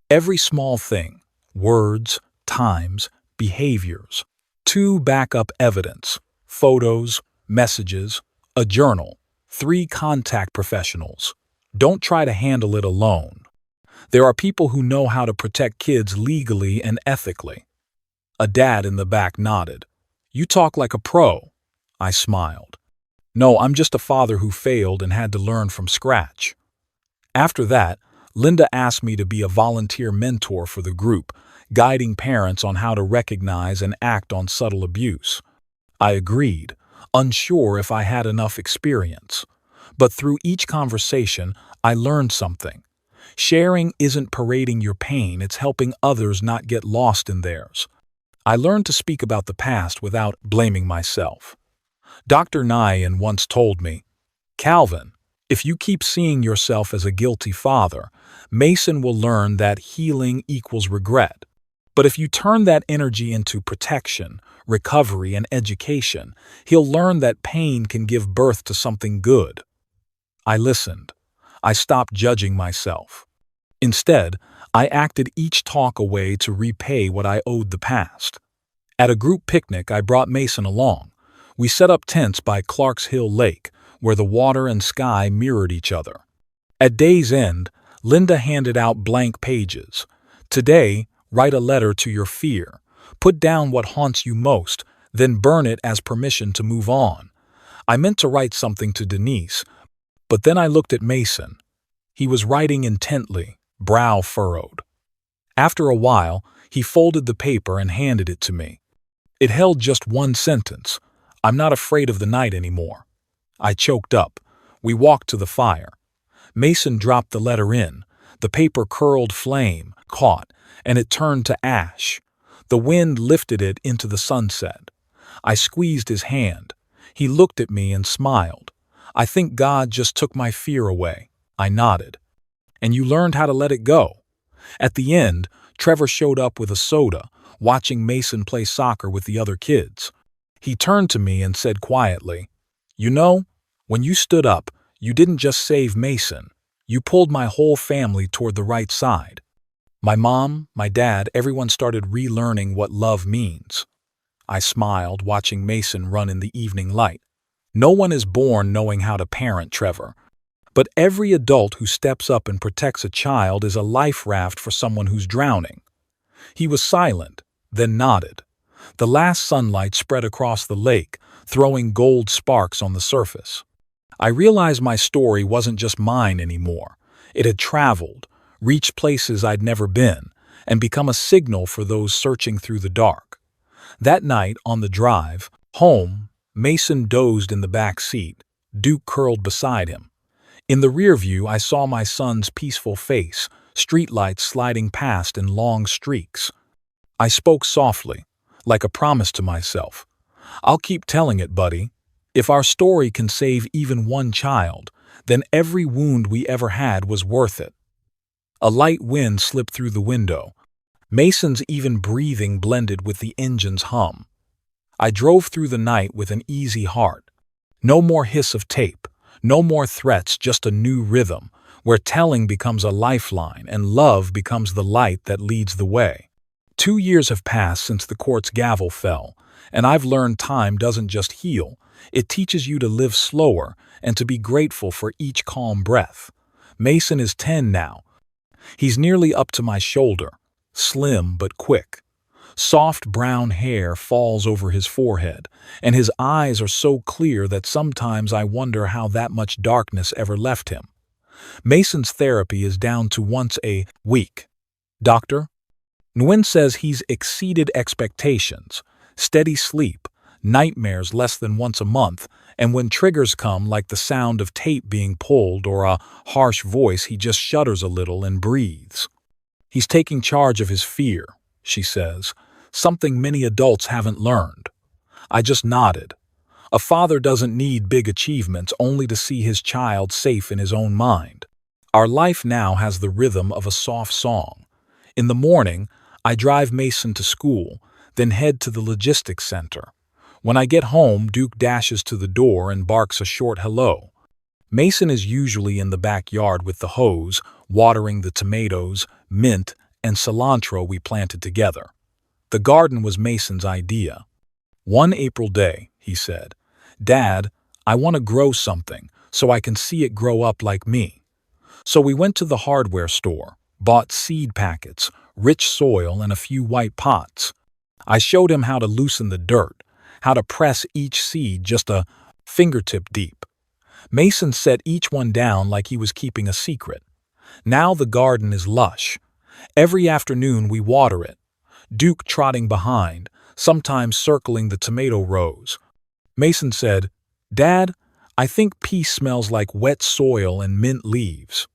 Every small thing, words, times, behaviors. 2 backup evidence, photos, messages, a journal. 3 contact professionals. Don't try to handle it alone. There are people who know how to protect kids legally and ethically. A dad in the back nodded. You talk like a pro. I smiled. No, I'm just a father who failed and had to learn from scratch. After that, Linda asked me to be a volunteer mentor for the group, guiding parents on how to recognize and act on subtle abuse. I agreed, unsure if I had enough experience. But through each conversation, I learned something. Sharing isn't parading your pain, it's helping others not get lost in theirs. I learned to speak about the past without blaming myself. Dr. Nyan once told me, Calvin, if you keep seeing yourself as a guilty father, Mason will learn that healing equals regret. But if you turn that energy into protection, recovery, and education, he'll learn that pain can give birth to something good. I listened. I stopped judging myself. Instead, I acted each talk a way to repay what I owed the past. At a group picnic, I brought Mason along. We set up tents by Clark's Hill Lake, where the water and sky mirrored each other. At day's end, Linda handed out blank pages. Today, write a letter to your fear. Put down what haunts you most, then burn it as permission to move on. I meant to write something to Denise, but then I looked at Mason. He was writing intently, brow furrowed. After a while, he folded the paper and handed it to me. It held just 1 sentence. I'm not afraid of the night anymore. I choked up. We walked to the fire. Mason dropped the letter in. The paper curled flame, caught, and it turned to ash. The wind lifted it into the sunset. I squeezed his hand. He looked at me and smiled. I think God just took my fear away. I nodded. And you learned how to let it go. At the end, Trevor showed up with a soda, watching Mason play soccer with the other kids. He turned to me and said quietly, You know, when you stood up, you didn't just save Mason. You pulled my whole family toward the right side. My mom, my dad, everyone started relearning what love means. I smiled, watching Mason run in the evening light. No one is born knowing how to parent Trevor. But every adult who steps up and protects a child is a life raft for someone who's drowning. He was silent, then nodded. The last sunlight spread across the lake, throwing gold sparks on the surface. I realized my story wasn't just mine anymore. It had traveled, reached places I'd never been, and become a signal for those searching through the dark. That night, on the drive home, Mason dozed in the back seat, Duke curled beside him. In the rear view, I saw my son's peaceful face, streetlights sliding past in long streaks. I spoke softly, like a promise to myself. I'll keep telling it, buddy. If our story can save even one child, then every wound we ever had was worth it. A light wind slipped through the window. Mason's even breathing blended with the engine's hum. I drove through the night with an easy heart. No more hiss of tape. No more threats, just a new rhythm, where telling becomes a lifeline and love becomes the light that leads the way. 2 years have passed since the court's gavel fell, and I've learned time doesn't just heal, it teaches you to live slower and to be grateful for each calm breath. Mason is 10 now. He's nearly up to my shoulder, slim but quick. Soft brown hair falls over his forehead, and his eyes are so clear that sometimes I wonder how that much darkness ever left him. Mason's therapy is down to once a week. Doctor, Nguyen says he's exceeded expectations, steady sleep, nightmares less than once a month, and when triggers come like the sound of tape being pulled or a harsh voice, he just shudders a little and breathes. He's taking charge of his fear, she says, something many adults haven't learned. I just nodded. A father doesn't need big achievements only to see his child safe in his own mind. Our life now has the rhythm of a soft song. In the morning, I drive Mason to school, then head to the logistics center. When I get home, Duke dashes to the door and barks a short hello. Mason is usually in the backyard with the hose, watering the tomatoes, mint, and cilantro we planted together. The garden was Mason's idea. One April day, he said, "Dad, I want to grow something so I can see it grow up like me." So we went to the hardware store, bought seed packets, rich soil, and a few white pots. I showed him how to loosen the dirt, how to press each seed just a fingertip deep. Mason set each one down like he was keeping a secret. Now the garden is lush. Every afternoon we water it, Duke trotting behind, sometimes circling the tomato rows. Mason said, "Dad, I think peace smells like wet soil and mint leaves."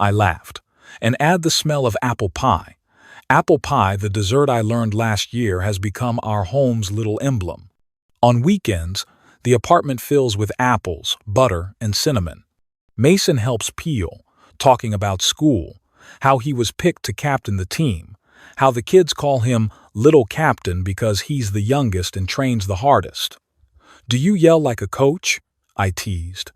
I laughed. And add the smell of apple pie. Apple pie, the dessert I learned last year, has become our home's little emblem. On weekends, the apartment fills with apples, butter, and cinnamon. Mason helps peel, talking about school, how he was picked to captain the team, how the kids call him Little Captain because he's the youngest and trains the hardest. "Do you yell like a coach?" I teased.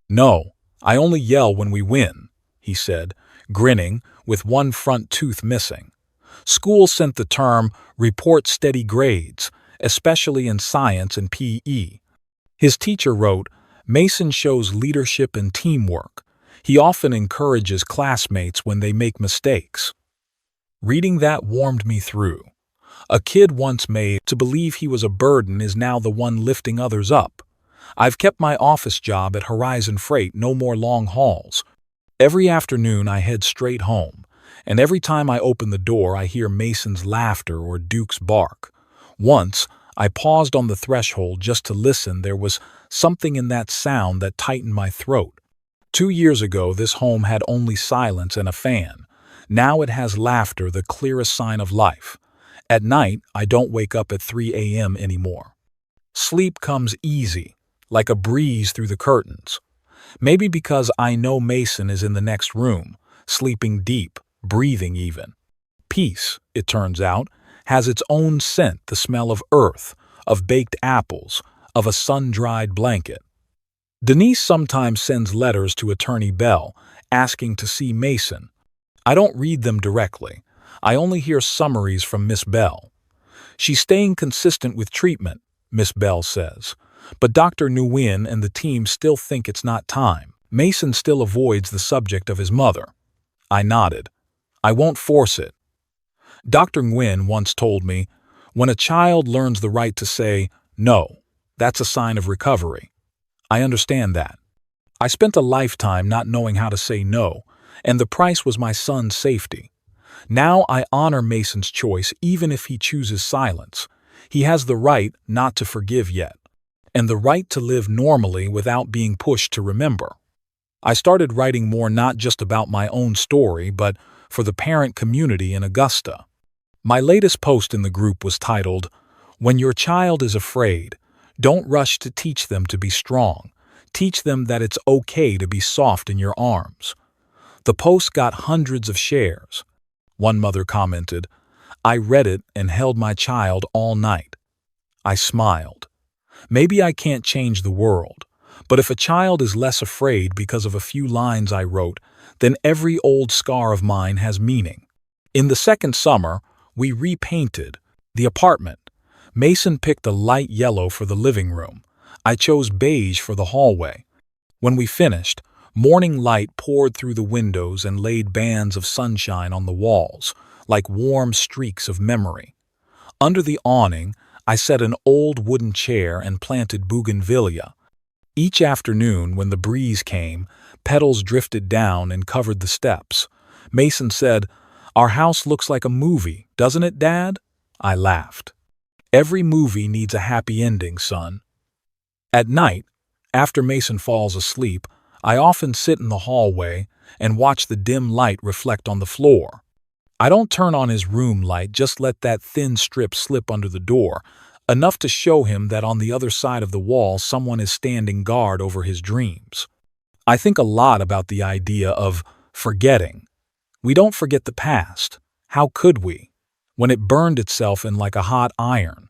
"No, I only yell when we win," he said, grinning, with one front tooth missing. School sent the term report steady grades, especially in science and PE. His teacher wrote, "Mason shows leadership and teamwork. He often encourages classmates when they make mistakes." Reading that warmed me through. A kid once made to believe he was a burden is now the one lifting others up. I've kept my office job at Horizon Freight, no more long hauls. Every afternoon I head straight home, and every time I open the door I hear Mason's laughter or Duke's bark. Once, I paused on the threshold just to listen. There was something in that sound that tightened my throat. 2 years ago, this home had only silence and a fan. Now it has laughter, the clearest sign of life. At night, I don't wake up at 3 a.m. anymore. Sleep comes easy, like a breeze through the curtains. Maybe because I know Mason is in the next room, sleeping deep, breathing even. Peace, it turns out, has its own scent, the smell of earth, of baked apples, of a sun-dried blanket. Denise sometimes sends letters to Attorney Bell, asking to see Mason. I don't read them directly. I only hear summaries from Miss Bell. "She's staying consistent with treatment," Miss Bell says. But Dr. Nguyen and the team still think it's not time. Mason still avoids the subject of his mother. I nodded. I won't force it. Dr. Nguyen once told me, when a child learns the right to say no, that's a sign of recovery. I understand that. I spent a lifetime not knowing how to say no, and the price was my son's safety. Now I honor Mason's choice even if he chooses silence. He has the right not to forgive yet, and the right to live normally without being pushed to remember. I started writing more, not just about my own story, but for the parent community in Augusta. My latest post in the group was titled, "When your child is afraid, don't rush to teach them to be strong. Teach them that it's okay to be soft in your arms." The post got hundreds of shares. One mother commented, "I read it and held my child all night." I smiled. Maybe I can't change the world, but if a child is less afraid because of a few lines I wrote, then every old scar of mine has meaning. In the second summer, we repainted the apartment. Mason picked a light yellow for the living room. I chose beige for the hallway. When we finished, morning light poured through the windows and laid bands of sunshine on the walls, like warm streaks of memory. Under the awning, I set an old wooden chair and planted bougainvillea. Each afternoon, when the breeze came, petals drifted down and covered the steps. Mason said, Our house looks like a movie, doesn't it, Dad? I laughed. Every movie needs a happy ending, son. At night, after Mason falls asleep, I often sit in the hallway and watch the dim light reflect on the floor. I don't turn on his room light, just let that thin strip slip under the door, enough to show him that on the other side of the wall someone is standing guard over his dreams. I think a lot about the idea of forgetting. We don't forget the past. How could we? When it burned itself in like a hot iron.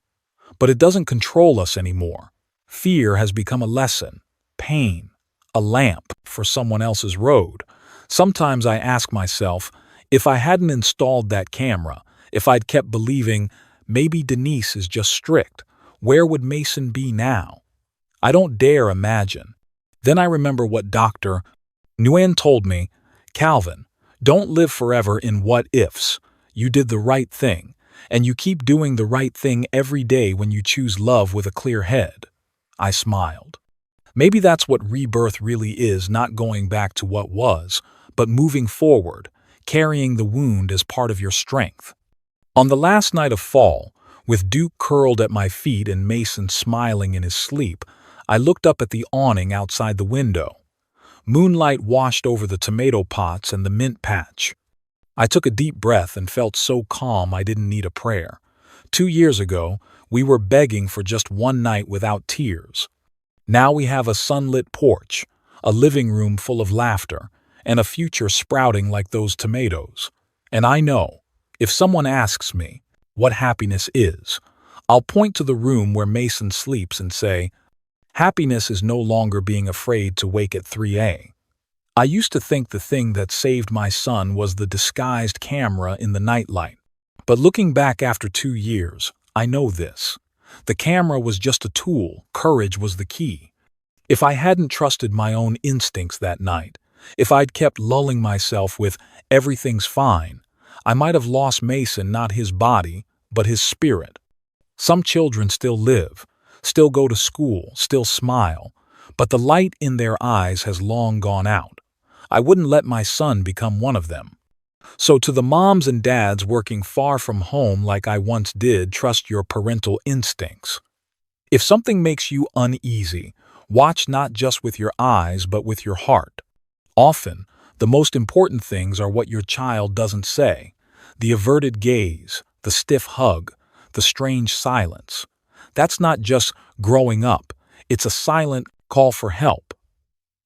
But it doesn't control us anymore. Fear has become a lesson, pain, a lamp for someone else's road. Sometimes I ask myself, if I hadn't installed that camera, if I'd kept believing maybe Denise is just strict, where would Mason be now? I don't dare imagine. Then I remember what Dr. Nguyen told me, Calvin, don't live forever in what-ifs. You did the right thing, and you keep doing the right thing every day when you choose love with a clear head. I smiled. Maybe that's what rebirth really is, not going back to what was, but moving forward, carrying the wound as part of your strength. On the last night of fall, with Duke curled at my feet and Mason smiling in his sleep, I looked up at the awning outside the window. Moonlight washed over the tomato pots and the mint patch. I took a deep breath and felt so calm I didn't need a prayer. 2 years ago, we were begging for just one night without tears. Now we have a sunlit porch, a living room full of laughter, and a future sprouting like those tomatoes. And I know, if someone asks me what happiness is, I'll point to the room where Mason sleeps and say, happiness is no longer being afraid to wake at 3 a.m. I used to think the thing that saved my son was the disguised camera in the nightlight. But looking back after 2 years, I know this. The camera was just a tool, courage was the key. If I hadn't trusted my own instincts that night, if I'd kept lulling myself with everything's fine, I might have lost Mason, not his body, but his spirit. Some children still live, still go to school, still smile, but the light in their eyes has long gone out. I wouldn't let my son become one of them. So to the moms and dads working far from home like I once did, trust your parental instincts. If something makes you uneasy, watch not just with your eyes but with your heart. Often, the most important things are what your child doesn't say. The averted gaze, the stiff hug, the strange silence. That's not just growing up, it's a silent call for help.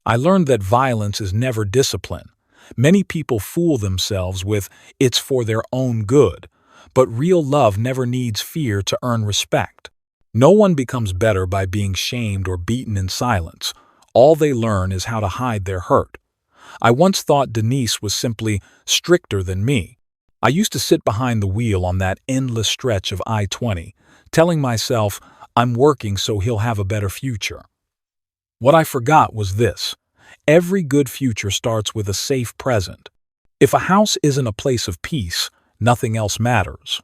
I learned that violence is never discipline. Many people fool themselves with it's for their own good, but real love never needs fear to earn respect. No one becomes better by being shamed or beaten in silence. All they learn is how to hide their hurt. I once thought Denise was simply stricter than me. I used to sit behind the wheel on that endless stretch of I-20, telling myself I'm working so he'll have a better future. What I forgot was this. Every good future starts with a safe present. If a house isn't a place of peace, nothing else matters.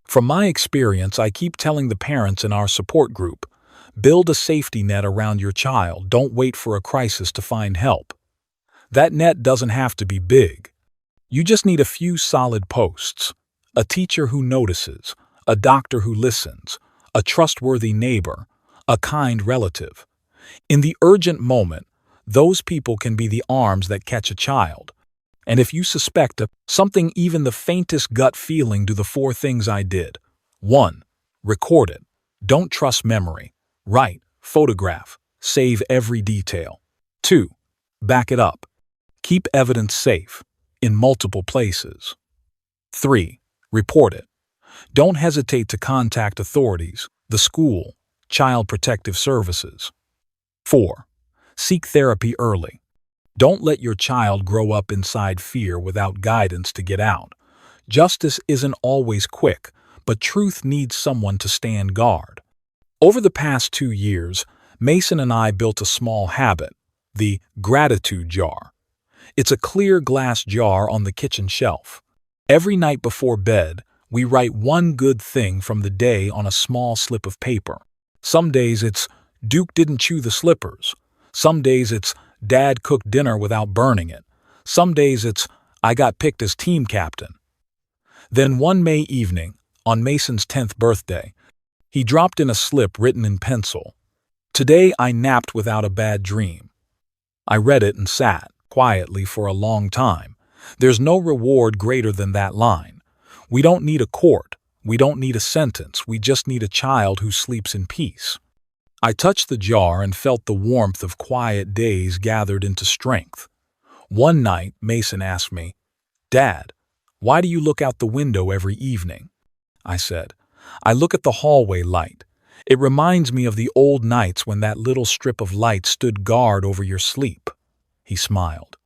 From my experience, I keep telling the parents in our support group, build a safety net around your child. Don't wait for a crisis to find help. That net doesn't have to be big. You just need a few solid posts, a teacher who notices, a doctor who listens, a trustworthy neighbor, a kind relative. In the urgent moment, those people can be the arms that catch a child. And if you suspect something, even the faintest gut feeling, do the 4 things I did. 1. Record it. Don't trust memory. Write, photograph, save every detail. 2. Back it up. Keep evidence safe, in multiple places. 3. Report it. Don't hesitate to contact authorities, the school, Child Protective Services. 4. Seek therapy early. Don't let your child grow up inside fear without guidance to get out. Justice isn't always quick, but truth needs someone to stand guard. Over the past 2 years, Mason and I built a small habit, the gratitude jar. It's a clear glass jar on the kitchen shelf. Every night before bed, we write one good thing from the day on a small slip of paper. Some days it's, Duke didn't chew the slippers. Some days it's, Dad cooked dinner without burning it. Some days it's, I got picked as team captain. Then one May evening, on Mason's 10th birthday, he dropped in a slip written in pencil. "Today I napped without a bad dream." I read it and sat quietly for a long time. There's no reward greater than that line. We don't need a court. We don't need a sentence. We just need a child who sleeps in peace. I touched the jar and felt the warmth of quiet days gathered into strength. One night, Mason asked me, "Dad, why do you look out the window every evening?" I said, "I look at the hallway light. It reminds me of the old nights when that little strip of light stood guard over your sleep." He smiled.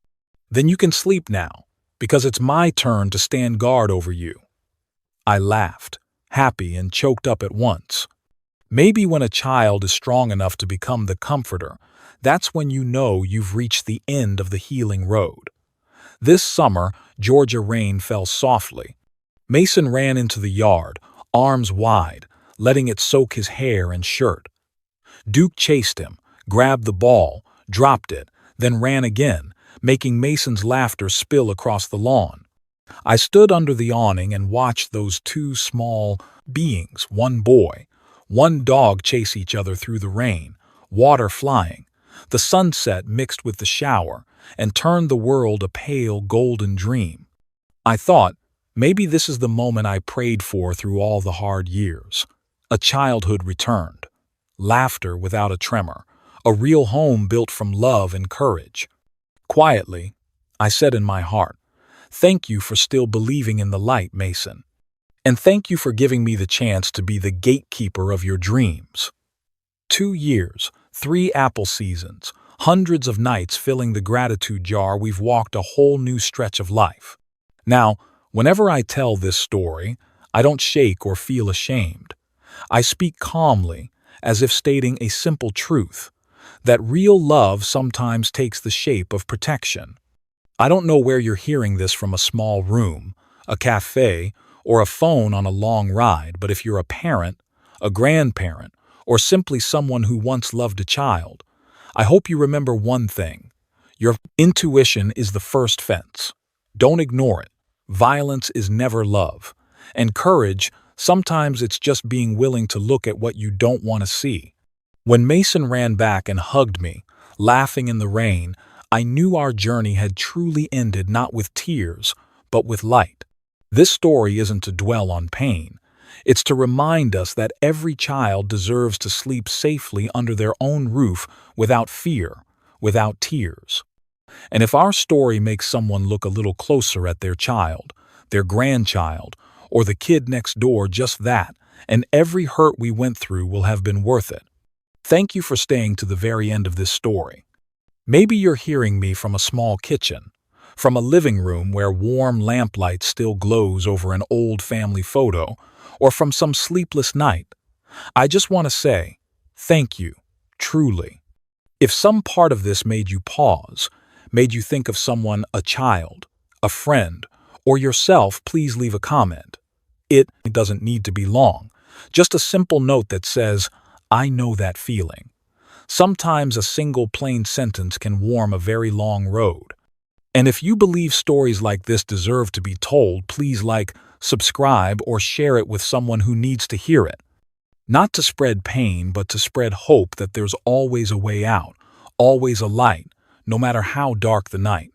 "Then you can sleep now, because it's my turn to stand guard over you." I laughed, happy and choked up at once. Maybe when a child is strong enough to become the comforter, that's when you know you've reached the end of the healing road. This summer, Georgia rain fell softly. Mason ran into the yard, arms wide, letting it soak his hair and shirt. Duke chased him, grabbed the ball, dropped it, then ran again, making Mason's laughter spill across the lawn. I stood under the awning and watched those two small beings, one boy, one dog, chase each other through the rain, water flying. The sunset mixed with the shower and turned the world a pale golden dream. I thought, maybe this is the moment I prayed for through all the hard years. A childhood returned. Laughter without a tremor. A real home built from love and courage. Quietly, I said in my heart, "Thank you for still believing in the light, Mason. And thank you for giving me the chance to be the gatekeeper of your dreams." 2 years, 3 apple seasons, hundreds of nights filling the gratitude jar. We've walked a whole new stretch of life. Now, whenever I tell this story, I don't shake or feel ashamed. I speak calmly, as if stating a simple truth, that real love sometimes takes the shape of protection. I don't know where you're hearing this from, a small room, a cafe, or a phone on a long ride, but if you're a parent, a grandparent, or simply someone who once loved a child, I hope you remember one thing. Your intuition is the first fence. Don't ignore it. Violence is never love. And courage, sometimes it's just being willing to look at what you don't want to see. When Mason ran back and hugged me, laughing in the rain, I knew our journey had truly ended, not with tears, but with light. This story isn't to dwell on pain. It's to remind us that every child deserves to sleep safely under their own roof without fear, without tears. And if our story makes someone look a little closer at their child, their grandchild, or the kid next door, just that, and every hurt we went through will have been worth it. Thank you for staying to the very end of this story. Maybe you're hearing me from a small kitchen, from a living room where warm lamplight still glows over an old family photo, or from some sleepless night. I just want to say, thank you, truly. If some part of this made you pause, made you think of someone, a child, a friend, or yourself, please leave a comment. It doesn't need to be long, just a simple note that says, "I know that feeling." Sometimes a single plain sentence can warm a very long road. And if you believe stories like this deserve to be told, please like, subscribe, or share it with someone who needs to hear it. Not to spread pain, but to spread hope that there's always a way out, always a light, no matter how dark the night.